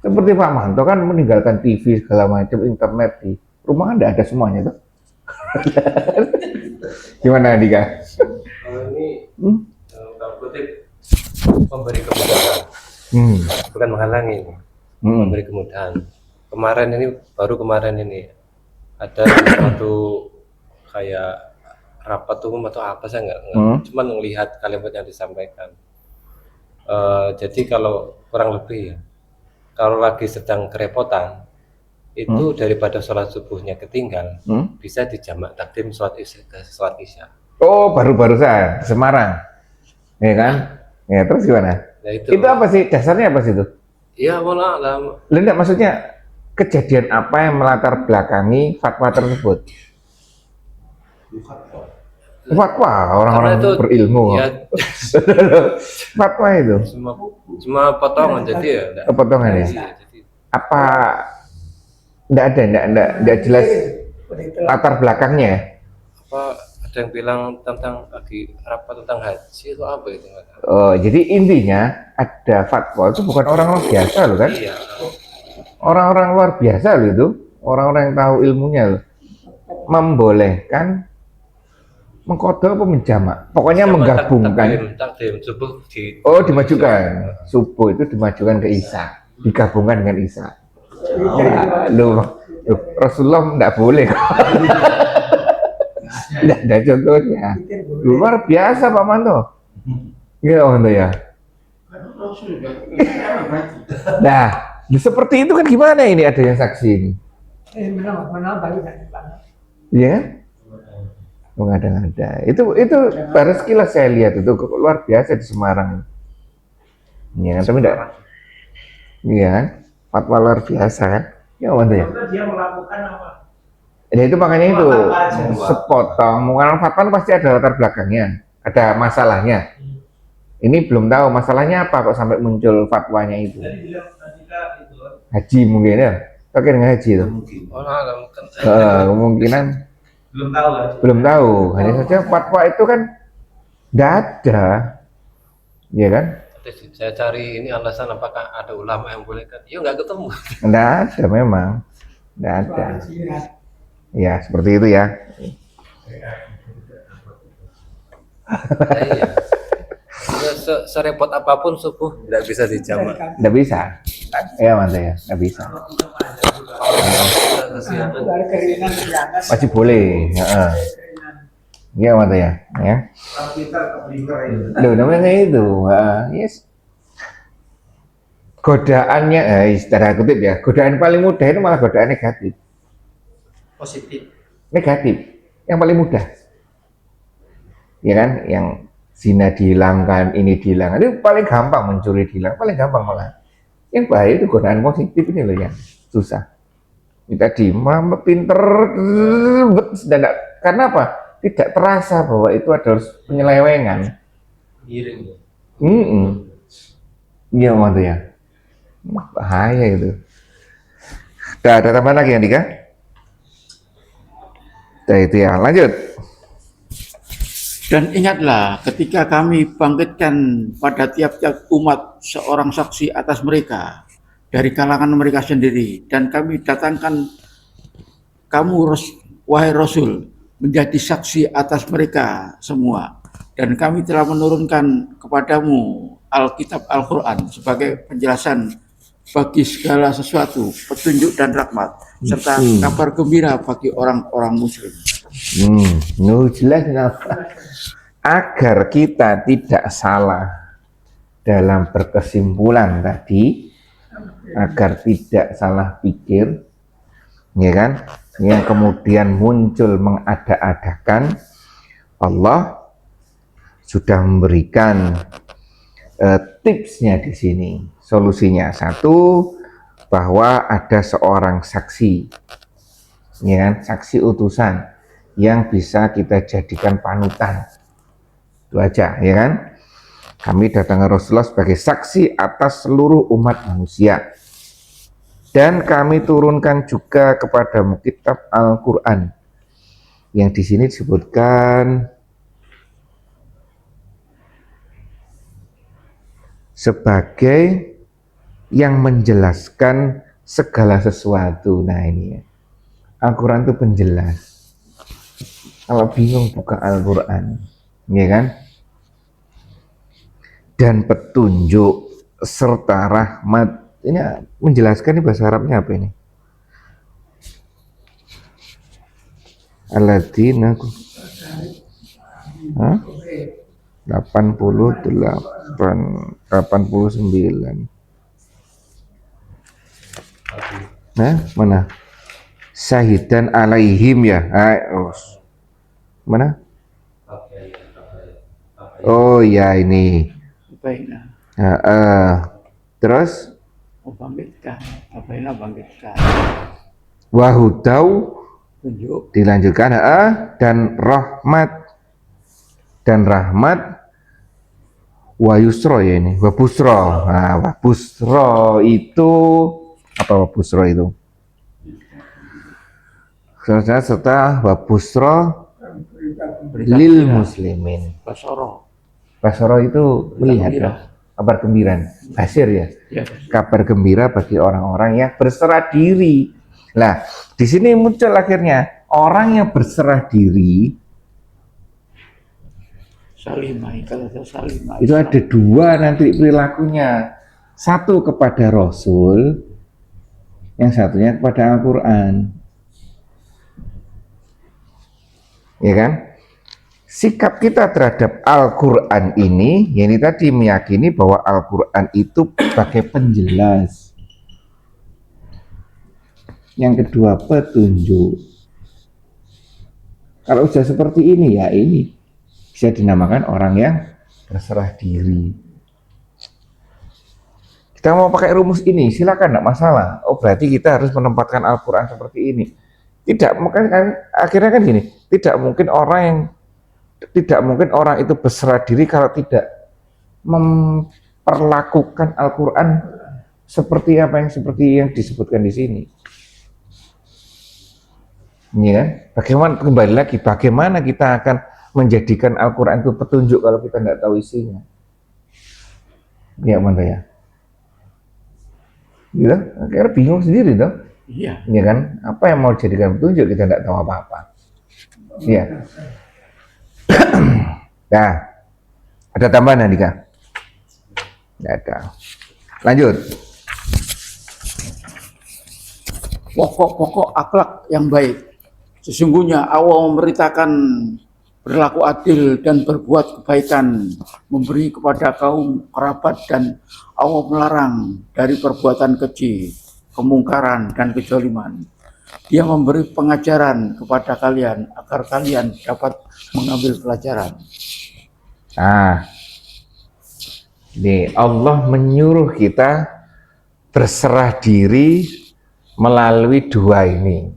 Seperti Pak Manto kan meninggalkan TV segala macam, internet di rumah Anda ada semuanya tuh. Gimana Dika? Ini kutip memberi kemudahan, bukan menghalangi, memberi kemudahan. Kemarin ini ada suatu kayak rapat umum atau apa, saya nggak cuma melihat kalimat yang disampaikan. Jadi kalau kurang lebih ya, kalau lagi sedang kerepotan itu daripada sholat subuhnya ketinggal, bisa dijamak takdim sholat isya. Oh, baru-baru saja Semarang, ya kan? Ya terus gimana? Nah, itu apa sih dasarnya, apa sih itu? Ya wallah alam. Enggak, maksudnya kejadian apa yang melatar belakangi fatwa tersebut? Fatwa orang-orang berilmu. Ya, fatwa itu cuma potongan, jadi ya potongan ya. Jadi, apa enggak jelas latar belakangnya? Apa ada yang bilang tentang lagi rapat tentang haji itu apa itu? Oh, jadi intinya ada fatwa itu bukan orang-orang biasa loh kan? Iya. Orang-orang luar biasa loh itu, orang-orang yang tahu ilmunya loh, membolehkan mengkodok apa menjamak, pokoknya menggabungkan. Takdim subuh dimajukan, subuh itu dimajukan ke isya, digabungkan dengan isya. Loh, Rasulullah tidak boleh. Tidak ada contohnya. Luar biasa Pak Manto. Iya Pak Manto ya. Nah, seperti itu kan gimana ini ada yang saksi ini? Iya. Mengada-ngada. Itu baru sekilas saya lihat itu luar biasa di Semarang. Iya, tapi enggak. Iya kan? Fatwa luar biasa kan? Ya Manto ya. Dia melakukan apa? Ya itu makanya itu sepotong. Mengenal fatwa pasti ada latar belakangnya, ada masalahnya. Ini belum tahu masalahnya apa kok sampai muncul fatwanya itu. Haji mungkin ya, pakai dengan haji itu. Kemungkinan Belum tahu kan? Belum tahu. Hanya saja fatwa itu kan tidak ada, ya kan? Saya cari ini alasan apakah ada ulama yang bolehkan. Ya nggak ketemu. Tidak ada memang, tidak ada. Ya seperti itu ya. Iya. Serepot apapun subuh nggak bisa dijamak. Tidak bisa. Ya mantap ya, tidak bisa. Dari keringan kelihatan. Masih boleh. Ya. Iya mantap ya. Ya. Loh, namanya itu. Yes. Godaannya, secara kutip ya, godaan paling mudah itu malah godaan negatif. Positif. Negatif, yang paling mudah. Ya kan, yang zina dihilangkan, ini dihilangkan, itu paling gampang mencuri dihilangkan, paling gampang malah. Yang bahaya itu godaan positif ini loh yang susah. Ini tadi, mama pinter, karena apa? Tidak terasa bahwa itu adalah penyelewengan. Giring. Iya mantap ya. Bahaya itu. Ada tambahan lagi yang Dika? Nah, itu ya, lanjut. Dan ingatlah ketika kami bangkitkan pada tiap-tiap umat seorang saksi atas mereka dari kalangan mereka sendiri, dan kami datangkan kamu wahai Rasul menjadi saksi atas mereka semua, dan kami telah menurunkan kepadamu Alkitab Al-Quran sebagai penjelasan bagi segala sesuatu, petunjuk dan rahmat, serta kabar gembira bagi orang-orang muslim. Jelas kenapa? Agar kita tidak salah dalam berkesimpulan tadi, agar tidak salah pikir, ya kan? Yang kemudian muncul mengada-adakan, Allah sudah memberikan tipsnya di sini. Solusinya satu, bahwa ada seorang saksi, ya kan? Saksi utusan yang bisa kita jadikan panutan. Itu aja, ya kan? Kami datang ke Rasulullah sebagai saksi atas seluruh umat manusia. Dan kami turunkan juga kepadamu kitab Al-Quran, yang di sini disebutkan sebagai yang menjelaskan segala sesuatu. Nah ini ya, Al-Quran itu penjelas. Kalau bingung buka Al-Quran, ya kan? Dan petunjuk serta rahmat. Ini menjelaskan, ini bahasa Arabnya apa ini? Alladzina 89. Nah, mana? Syahidan alaihim ya. Mana? Oh ya ini. Baiklah. Terus Bangkitkan, bangkitkan. Wahudau Tunjuk. dilanjutkan, dan rahmat wa yusra ya ini, wa busra. Nah, wa busra itu apa? Wa busra itu serta wa busra lil muslimin. Basoro itu melihat ya, kabar gembira. Basir ya, kabar gembira bagi orang-orang yang berserah diri. Nah, di sini muncul akhirnya orang yang berserah diri. Salimah, kalau ada salimah. Itu ada dua nanti perilakunya. Satu kepada Rasul, yang satunya kepada Al-Quran. Ya kan? Sikap kita terhadap Al-Quran ini, ya ini tadi meyakini bahwa Al-Quran itu sebagai penjelas. Yang kedua, petunjuk. Kalau sudah seperti ini, ya ini bisa dinamakan orang yang berserah diri. Kita mau pakai rumus ini, silakan, tidak masalah. Oh, berarti kita harus menempatkan Al-Quran seperti ini. Tidak, akhirnya kan gini, tidak mungkin orang itu berserah diri kalau tidak memperlakukan Al-Quran seperti yang disebutkan di sini. Ini kan? Bagaimana kembali lagi? Bagaimana kita akan menjadikan Al-Quran itu petunjuk kalau kita nggak tahu isinya? Ya mana ya? Gitu? Akhirnya bingung sendiri dong. Iya. Ya kan? Apa yang mau dijadikan petunjuk kita nggak tahu apa-apa. Iya. Nah, ada tambahan Andika? Nggak ada. Lanjut. Pokok-pokok akhlak yang baik. Sesungguhnya Allah memerintahkan berlaku adil dan berbuat kebaikan, memberi kepada kaum kerabat, dan Allah melarang dari perbuatan keji, kemungkaran, dan kezaliman. Dia memberi pengajaran kepada kalian agar kalian dapat mengambil pelajaran. Nah, ini Allah menyuruh kita berserah diri melalui dua ini,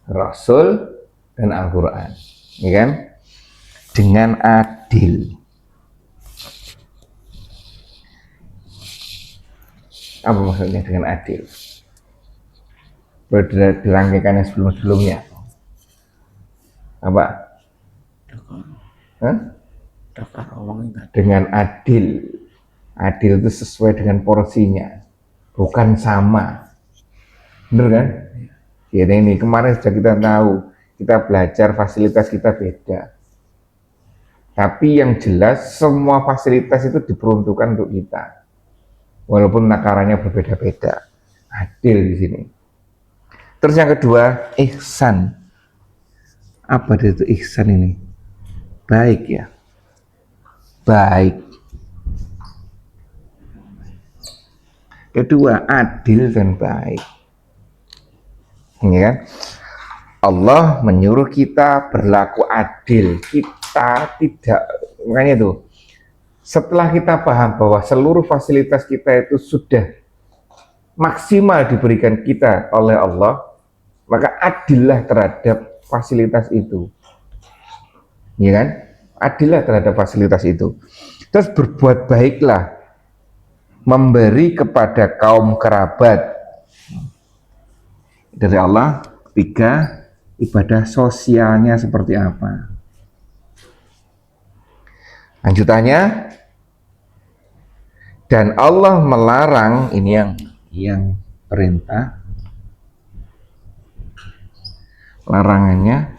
Rasul dan Al-Quran, ya kan? Dengan adil. Apa maksudnya dengan adil? Dirangkaikan yang sebelum-sebelumnya. Apa? Hah? Dengan adil. Adil itu sesuai dengan porsinya, bukan sama. Bener kan? Ya ini kemarin sudah kita tahu, kita belajar fasilitas kita beda. Tapi yang jelas semua fasilitas itu diperuntukkan untuk kita. Walaupun takarannya berbeda-beda. Adil di sini. Terus yang kedua, ihsan. Apa itu ihsan ini? Baik ya. Baik. Kedua, adil dan baik. Ini kan? Allah menyuruh kita berlaku adil. Kita tidak, makanya itu. Setelah kita paham bahwa seluruh fasilitas kita itu sudah maksimal diberikan kita oleh Allah, maka adillah terhadap fasilitas itu. Ya kan? Adillah terhadap fasilitas itu. Terus berbuat baiklah, memberi kepada kaum kerabat. Dari Allah, ketiga, ibadah sosialnya seperti apa? Lanjutannya, dan Allah melarang, ini yang perintah, larangannya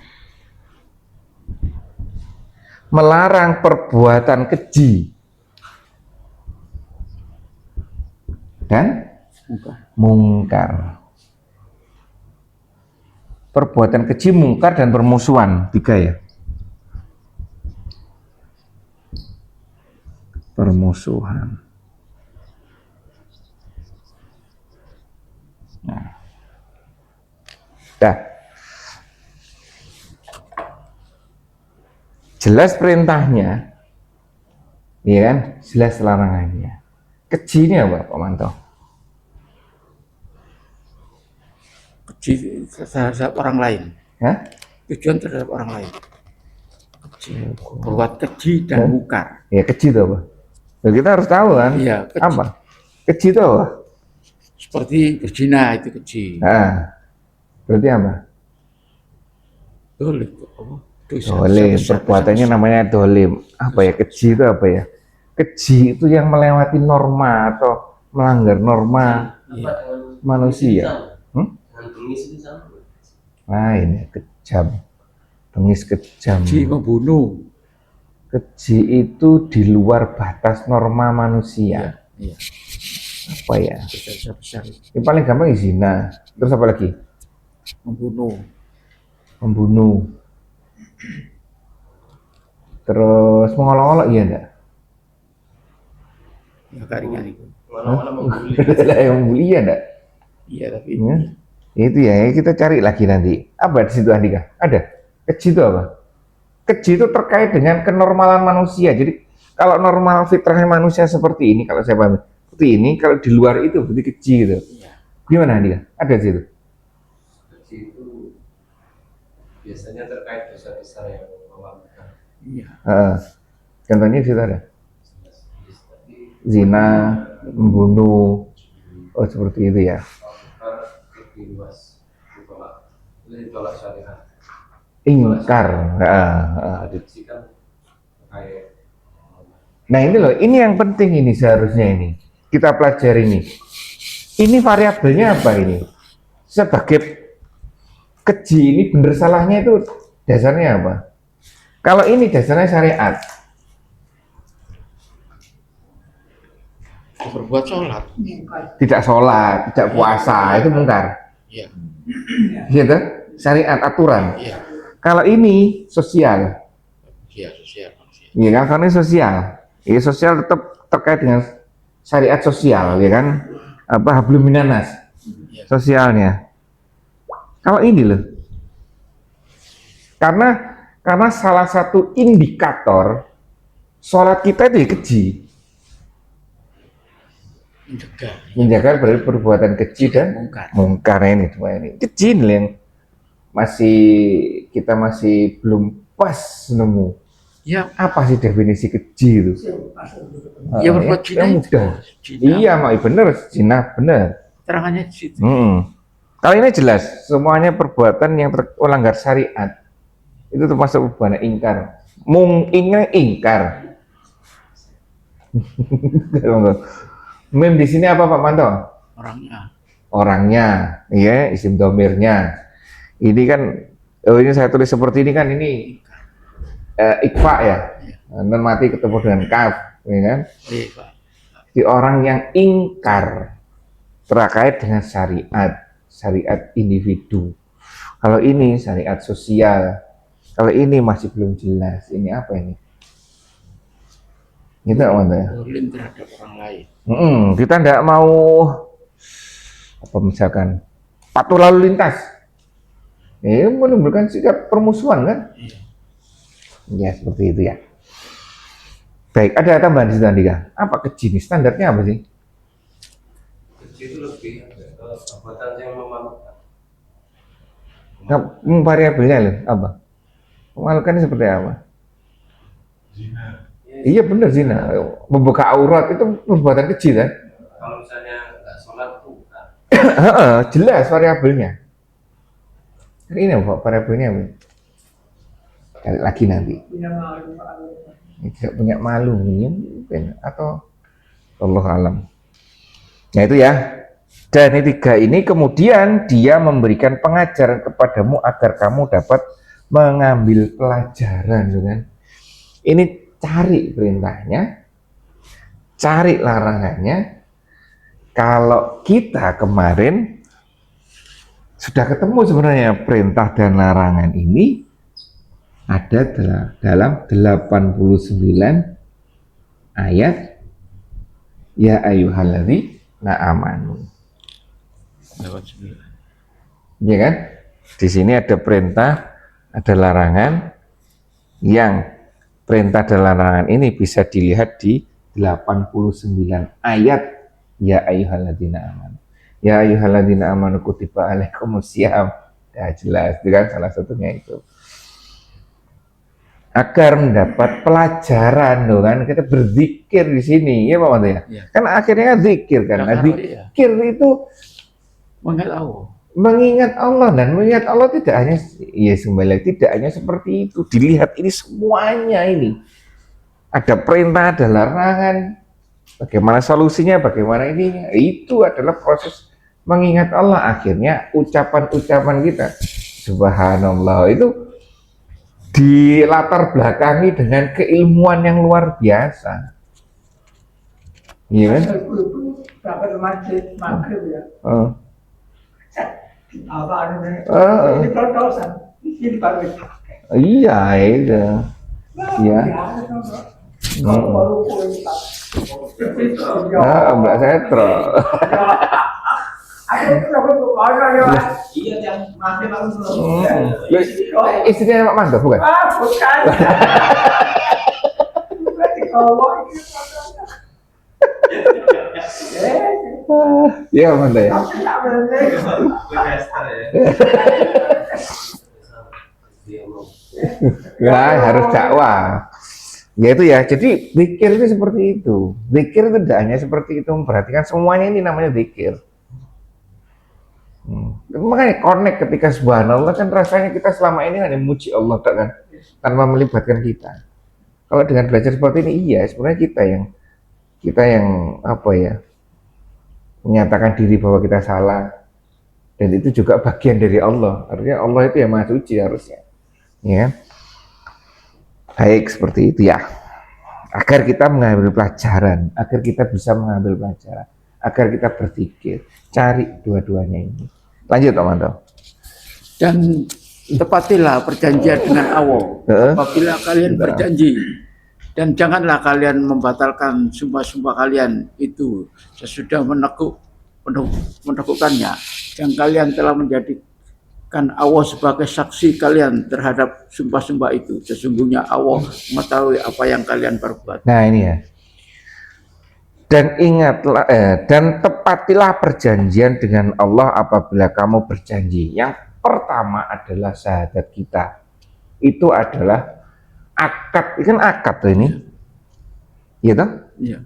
melarang perbuatan keji dan mungkar. Perbuatan keji, mungkar, dan permusuhan, tiga ya. Permusuhan. Nah. Dah. Jelas perintahnya, iya kan? Jelas larangannya. Keji ini apa, Pak Manto? Keji terhadap orang lain. Hah? Tujuan terhadap orang lain. Keji. Berbuat keji dan mungkar. Ya keji itu apa? Ya, kita harus tahu kan? Iya, keji. Apa? Keji itu apa? Seperti berzina itu keji. Nah, berarti apa? Dolim. Dolim, perbuatannya namanya dolim. Apa ya, keji itu apa ya? Keji itu yang melewati norma atau melanggar norma manusia. Lain ya, kejam. Bengis kejam. Keji membunuh. Keji itu di luar batas norma manusia. Iya. Apa ya? Besar. Yang paling gampang zina. Terus apa lagi? Membunuh. Terus mengolok-olok, iya enggak? Ya karingan itu. Yang membuli, iya enggak? Iya tapi Ya. Itu ya, kita cari lagi nanti. Apa di situ Andika? Ada. Keji itu apa? Keji itu terkait dengan kenormalan manusia. Jadi kalau normal fitrahnya manusia seperti ini, kalau saya paham seperti ini, kalau di luar itu berarti keji gitu. Gimana Andika? Ada di situ? Keji itu biasanya terkait dosa besar yang melakukan. iya. Contohnya di situ ada. Zina, membunuh, oh seperti itu ya. Lebih luas. Jadi tolak syariat. ingkar. Adiksi kan kayak Nah ini loh, ini yang penting ini seharusnya ini kita pelajari ini. Ini variabelnya apa ini? Sebagai keji ini bener salahnya itu dasarnya apa? Kalau ini dasarnya syariat, Berbuat sholat. tidak sholat, tidak puasa, itu mungkar. Iya. Gitu? Syariat aturan. Iya. Kalau ini sosial, Iya, sosial. ya kan? Karena ini sosial, ya sosial tetap terkait dengan syariat sosial, ya kan? Apa hablum minanas sosialnya. Kalau ini loh, karena salah satu indikator sholat kita itu ya keji, menjaga dari perbuatan keji dan mungkar ini semua ini. Keji ini yang kita masih belum pas nemu. Ya, Apa sih definisi keji itu? ya berbuat zina yang itu. mudah. Zina. Iya, mak bener, zina bener. Terangannya di situ. Kalau ini jelas, semuanya perbuatan yang melanggar syariat itu termasuk perbuatan ingkar. Ingkar. Mem di sini apa Pak Manto? Orangnya, iya, isim domirnya. Ini kan, ini saya tulis seperti ini kan, ini ikfa ya, non mati ketemu dengan kaf, ya kan? Di orang yang ingkar terkait dengan syariat individu. Kalau ini syariat sosial, kalau ini masih belum jelas. Ini apa ini? Gitu ya? Zalim terhadap orang lain. Kita tidak mau apa misalkan patuh lalu lintas. Menimbulkan sikap permusuhan kan? Ya seperti itu ya. Baik, ada tambahan di situ Andika. Apa keji ini? Standarnya apa sih? Keji itu lebih perbuatan yang memalukan. Variabelnya loh, apa? Memalukan ini seperti apa? Zina. Iya benar zina. Membuka aurat itu perbuatan keji kan? Kalau misalnya nggak sholat itu bukan. Jelas variabelnya. Ini apa variabelnya? Cari lagi nanti. Tidak punya malu mungkin atau Allah alam. Nah itu ya. Dan yang tiga ini kemudian dia memberikan pengajaran kepadamu agar kamu dapat mengambil pelajaran, kan? Ini cari perintahnya, cari larangannya. Kalau kita kemarin sudah ketemu sebenarnya perintah dan larangan ini ada dalam 89 ayat ya ayyuhalladzina amanu. Ya kan? Di sini ada perintah, ada larangan. Yang perintah dan larangan ini bisa dilihat di 89 ayat ya ayyuhalladzina amanu. Ya ayyuhalladzina amanu kutiba alaikumusiyam. Ya jelas, itu kan salah satunya itu. Agar mendapat pelajaran loh kan, kita berzikir di sini ya Pak Manto ya. Kan akhirnya zikir kan. Nah, zikir itu mengingat Allah dan mengingat Allah tidak hanya ya kembali tidak hanya seperti itu, dilihat ini semuanya ini ada perintah, ada larangan, bagaimana solusinya, bagaimana ini, itu adalah proses mengingat Allah. Akhirnya ucapan-ucapan kita subhanallah itu dilatar belakangi dengan keilmuan yang luar biasa. Iya kan? Berapa masjid maghrib ya? Apa ini pertosan? Ini baru. Iya itu. Iya. Mbak Setro. Iya yang mati lalu Istrinya Pak Manto bukan? Bukan. Iya Pak Manto ya. Ya harus dakwah. Ya itu ya. Jadi zikir itu seperti itu. Zikir itu tidak hanya seperti itu, memperhatikan semuanya ini namanya zikir. Makanya connect ketika subhanallah kan rasanya kita selama ini hanya muji Allah tak kan, tanpa melibatkan kita. Kalau dengan belajar seperti ini, iya sebenarnya kita yang apa ya, menyatakan diri bahwa kita salah, dan itu juga bagian dari Allah. Artinya Allah itu yang maha suci harusnya, ya. Baik seperti itu ya. Agar kita mengambil pelajaran, agar kita bisa mengambil pelajaran, agar kita berpikir, cari dua-duanya ini. Lanjut, Pak Manto. Dan tepatilah perjanjian dengan Allah apabila kalian berjanji, dan janganlah kalian membatalkan sumpah-sumpah kalian itu sesudah menekukkannya, yang kalian telah menjadikan Allah sebagai saksi kalian terhadap sumpah-sumpah itu. Sesungguhnya Allah mengetahui apa yang kalian perbuat. Nah ini ya. Dan ingatlah, dan tepatilah perjanjian dengan Allah apabila kamu berjanji. Yang pertama adalah syahadat kita. Itu adalah akad, ini kan akad tuh ini. Iya toh? Iya.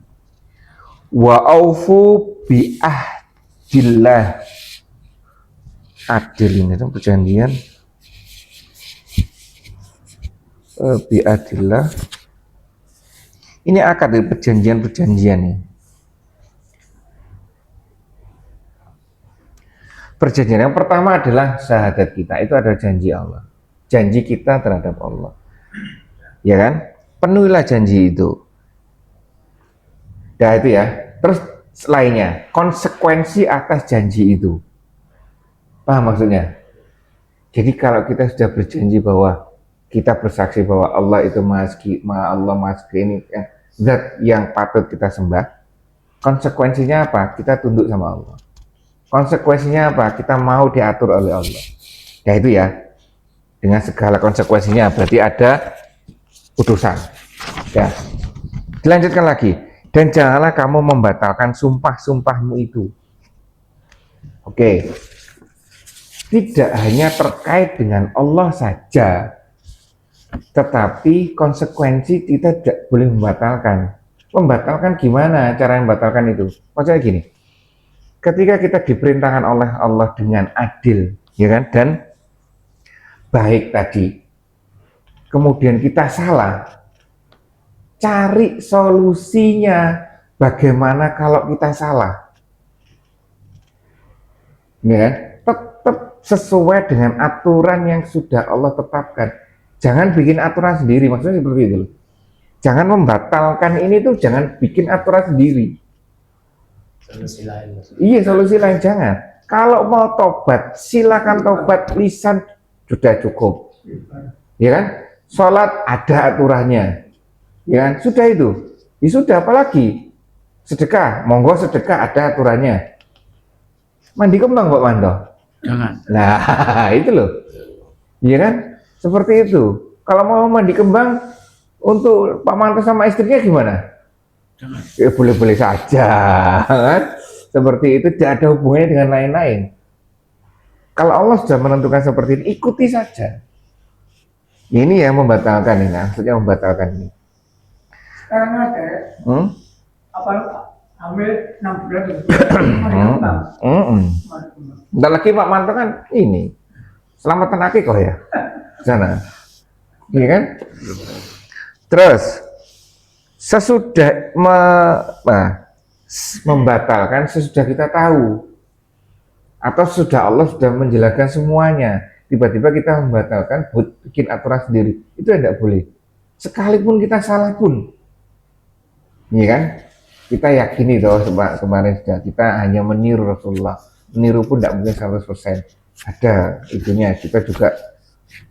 Wa aufu bi ahdillah. Adil ini tuh perjanjian. Bi ahdillah. Ini akad, perjanjian-perjanjian nih. Perjanjian yang pertama adalah syahadat kita, itu adalah janji Allah, janji kita terhadap Allah, ya kan? Penuhilah janji itu. Nah itu ya. Terus lainnya, konsekuensi atas janji itu. Paham maksudnya? Jadi kalau kita sudah berjanji bahwa kita bersaksi bahwa Allah itu maha ini zat yang patut kita sembah, konsekuensinya apa? Kita tunduk sama Allah. Konsekuensinya apa? Kita mau diatur oleh Allah. Ya itu ya. Dengan segala konsekuensinya berarti ada putusan. Ya. Dilanjutkan lagi. Dan janganlah kamu membatalkan sumpah-sumpahmu itu. Oke. Tidak hanya terkait dengan Allah saja, tetapi konsekuensi kita tidak boleh membatalkan. Membatalkan gimana cara membatalkan itu? Maksudnya gini. Ketika kita diperintahkan oleh Allah dengan adil, ya kan, dan baik tadi, kemudian kita salah, cari solusinya. Bagaimana kalau kita salah? Ya kan? Tetap sesuai dengan aturan yang sudah Allah tetapkan. Jangan bikin aturan sendiri, maksudnya seperti itu. Jangan membatalkan ini tuh, jangan bikin aturan sendiri. Solusi lain. Iya, solusi lain jangan. Kalau mau tobat, silakan tobat lisan sudah cukup. Ya kan? Sholat ada aturannya. Ya kan? Sudah itu. Ya sudah, apalagi sedekah, monggo sedekah ada aturannya. Mandi kembang Pak Manto? Jangan. Nah, itu loh. Iya kan? Seperti itu. Kalau mau mandi kembang untuk Pak Manto sama istrinya gimana? Jangan. Ya boleh-boleh saja, kan? Seperti itu, tidak ada hubungannya dengan lain-lain. Kalau Allah sudah menentukan seperti ini, ikuti saja. Ini yang membatalkan ini, maksudnya membatalkan ini. Sekarang ada apa hamil 6 bulan Bentar lagi Pak Manto kan ini selamatan akikah ya sana, iya kan? Terus sesudah membatalkan sesudah kita tahu atau sudah Allah sudah menjelaskan semuanya, tiba-tiba kita membatalkan buat bikin aturan sendiri, itu tidak boleh. Sekalipun kita salah pun, iya kan? Kita yakini toh kemarin sudah kita hanya meniru Rasulullah, meniru pun tidak mungkin 100%. Ada itunya, kita juga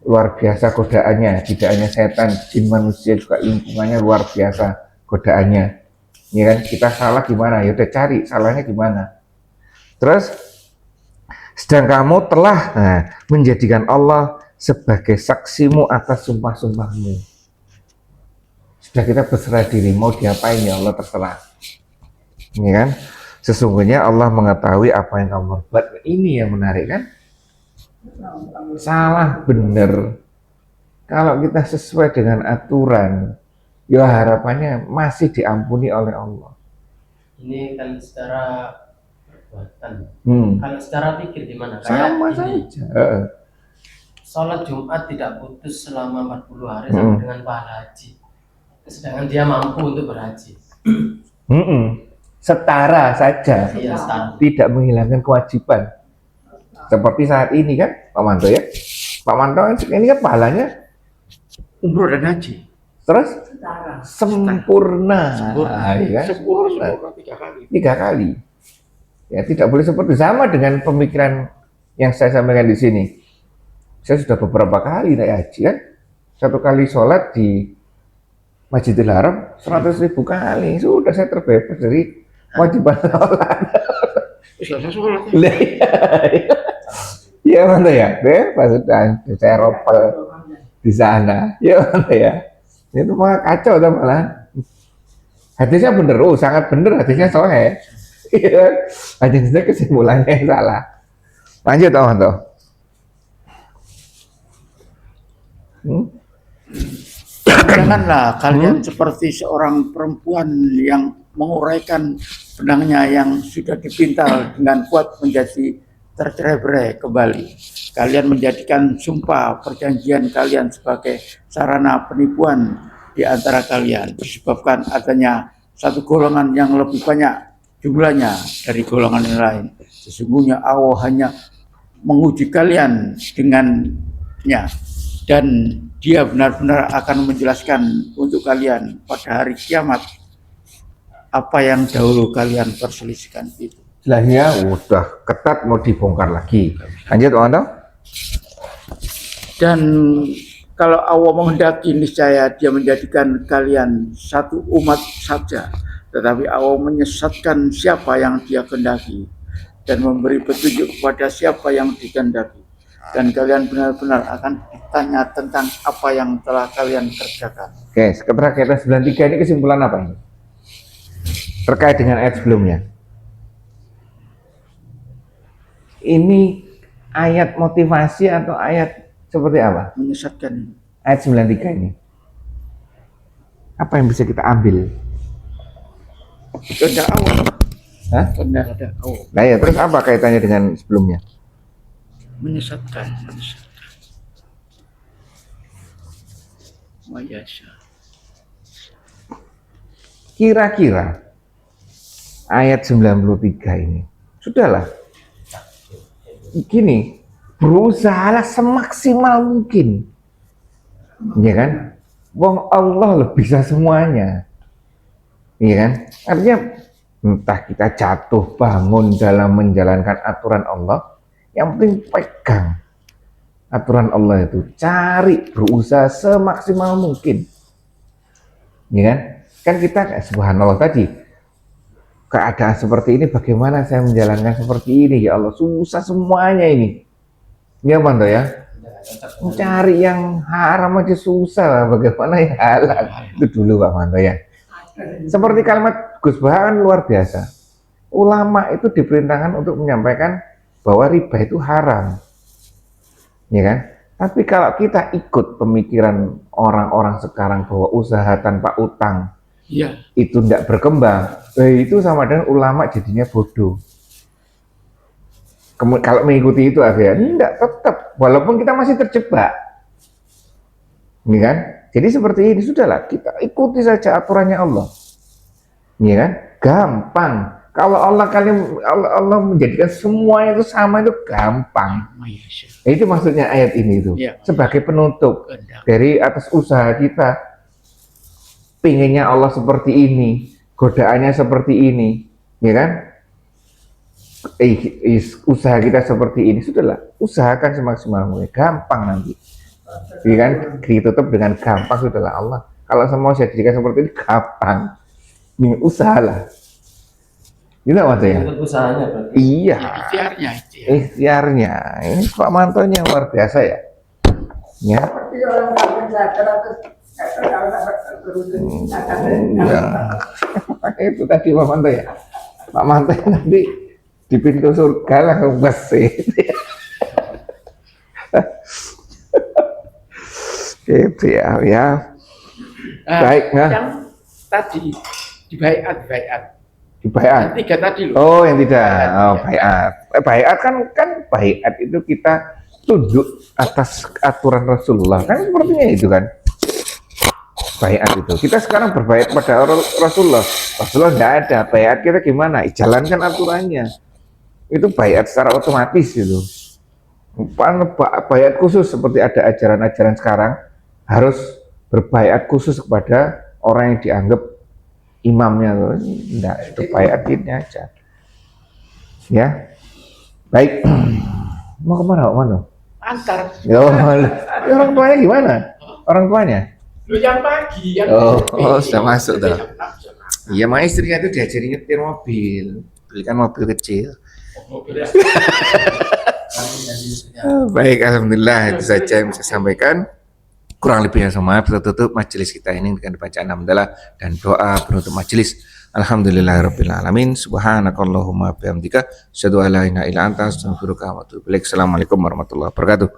luar biasa godaannya, tidak hanya setan, jin manusia juga lingkungannya luar biasa godaannya. Ya kan, kita salah gimana? Ya udah cari salahnya gimana. Terus sedang kamu telah menjadikan Allah sebagai saksimu atas sumpah-sumpahmu. Sudah kita berserah diri, mau diapain ya Allah terserah. Ya kan? Sesungguhnya Allah mengetahui apa yang kamu buat. Ini yang menarik kan? Salah benar. Kalau kita sesuai dengan aturan, ya harapannya masih diampuni oleh Allah. Ini kan secara perbuatan. Hmm. Kalau secara pikir gimana? Sama Kayak gini, saja. sholat Jumat tidak putus selama 40 hari sama dengan pahala haji. Sedangkan dia mampu untuk berhaji. Setara saja, Iya, setara. tidak menghilangkan kewajiban. Seperti saat ini kan, Pak Manto ya. Pak Manto kan ini kan pahalanya Umroh dan haji. terus Setara. sempurna, ya kan? Sempurna 3 kali. 3 kali. Ya tidak boleh seperti sama dengan pemikiran yang saya sampaikan di sini. Saya sudah beberapa kali naik haji kan, 1 kali sholat di Masjidil Haram 100.000 kali, sudah saya terbebas dari kewajiban sholat. Selesai sholat. Lah, iya mana ya, bebas sudah saya ropel di sana, ya mana ya. Itu malah kacau tuh malah. Hadisnya bener, sangat bener hadisnya soalnya. Hadisnya kesimpulannya yang salah. Lanjut toh. Janganlah kalian seperti seorang perempuan yang menguraikan benangnya yang sudah dipintal dengan kuat menjadi tercerai-berai kembali. Kalian menjadikan sumpah perjanjian kalian sebagai sarana penipuan di antara kalian, disebabkan adanya satu golongan yang lebih banyak jumlahnya dari golongan yang lain. Sesungguhnya Allah hanya menguji kalian dengannya, dan Dia benar-benar akan menjelaskan untuk kalian pada hari kiamat apa yang dahulu kalian perselisihkan itu. Jelasnya udah ketat, mau dibongkar lagi. Lanjut Pak. Dan kalau Allah menghendaki, niscaya Dia menjadikan kalian satu umat saja, tetapi Allah menyesatkan siapa yang Dia kehendaki dan memberi petunjuk kepada siapa yang dikehendaki. Dan kalian benar-benar akan ditanya tentang apa yang telah kalian kerjakan. Oke, keterkaitan 93 ini kesimpulan apa ini? Terkait dengan ayat sebelumnya. Ini ayat motivasi atau ayat seperti apa? Menyesatkan. Ayat 93 ini. Apa yang bisa kita ambil? Kehendak Allah. Hah? Kehendak Allah. Nah ya, terus apa kaitannya dengan sebelumnya? Menyesatkan. Mayasya. Kira-kira ayat 93 ini, sudahlah, gini, berusahalah semaksimal mungkin, ya kan? Wong Allah bisa semuanya, ya kan? Artinya entah kita jatuh bangun dalam menjalankan aturan Allah, yang penting pegang aturan Allah itu, cari, berusaha semaksimal mungkin, ya kan? Kan kita subhanallah tadi, keadaan seperti ini bagaimana saya menjalankan seperti ini, ya Allah, susah semuanya ini, ya Manto ya, mencari yang haram aja susah, bagaimana yang halal, itu dulu Pak Manto ya. Seperti kalimat Gus Bah kan luar biasa, ulama itu diperintahkan untuk menyampaikan bahwa riba itu haram, ya kan? Tapi kalau kita ikut pemikiran orang-orang sekarang bahwa usaha tanpa utang Iya. itu tidak berkembang, itu sama dengan ulama jadinya bodoh. Kalau mengikuti itu akhirnya enggak, tetap walaupun kita masih terjebak, ya kan? Jadi seperti ini, sudahlah kita ikuti saja aturannya Allah, ya kan? Gampang. Kalau Allah menjadikan semua itu sama, itu gampang. Mayasya. Itu maksudnya ayat ini itu, Ya. sebagai penutup Kehendak. dari atas usaha kita. Pinginnya Allah seperti ini, godaannya seperti ini, ya kan? Usaha kita seperti ini, sudahlah, usahakan semaksimal mungkin, gampang nanti, ya kan? Ditutup dengan gampang, sudahlah Allah. Kalau semua saya jadikan seperti ini, gampang, ini usahalah. Gitu maksudnya? Untuk usahanya berarti. Iya, Ikhtiarnya itu ya. ikhtiarnya. Ini Pak Mantonya luar biasa ya. Ya. Tapi orang kafir terus Itu tadi Pak Manto ya. Pak Manto nanti di pintu surga langsung bersih. Gitu ya, ya. Baik, nah. Yang tadi di baiat Baiat. Yang tiga tadi loh. Oh, yang tidak. Oh, baiat. Baiat kan baiat itu kita tunduk atas aturan Rasulullah. Kan sepertinya itu kan. Baiat itu. Kita sekarang berbaiat pada Rasulullah. Rasulullah tidak ada. Baiat kita gimana? Jalankan aturannya. Itu baiat secara otomatis gitu. Baiat khusus seperti ada ajaran-ajaran sekarang harus berbaiat khusus kepada orang yang dianggap imamnya loh. Enggak, itu baiat ini aja. Ya. Baik. Mau kemana? Antar. Ya, orang tuanya gimana? Orang tuanya? Lu yang pagi, yang sudah masuk dah. Iya, mak istrinya itu diajari nyetir mobil, belikan mobil kecil. Baik, alhamdulillah itu saja yang bisa sampaikan. Kurang lebihnya semua kita tutup majelis kita ini dengan bacaan hamdalah dan doa penutup majelis. Alhamdulillahirabbil alamin. Subhanakallahumma bihamdika asyhadu an la ilaha illa anta astaghfiruka wa atubu ilaik. Assalamualaikum warahmatullahi wabarakatuh.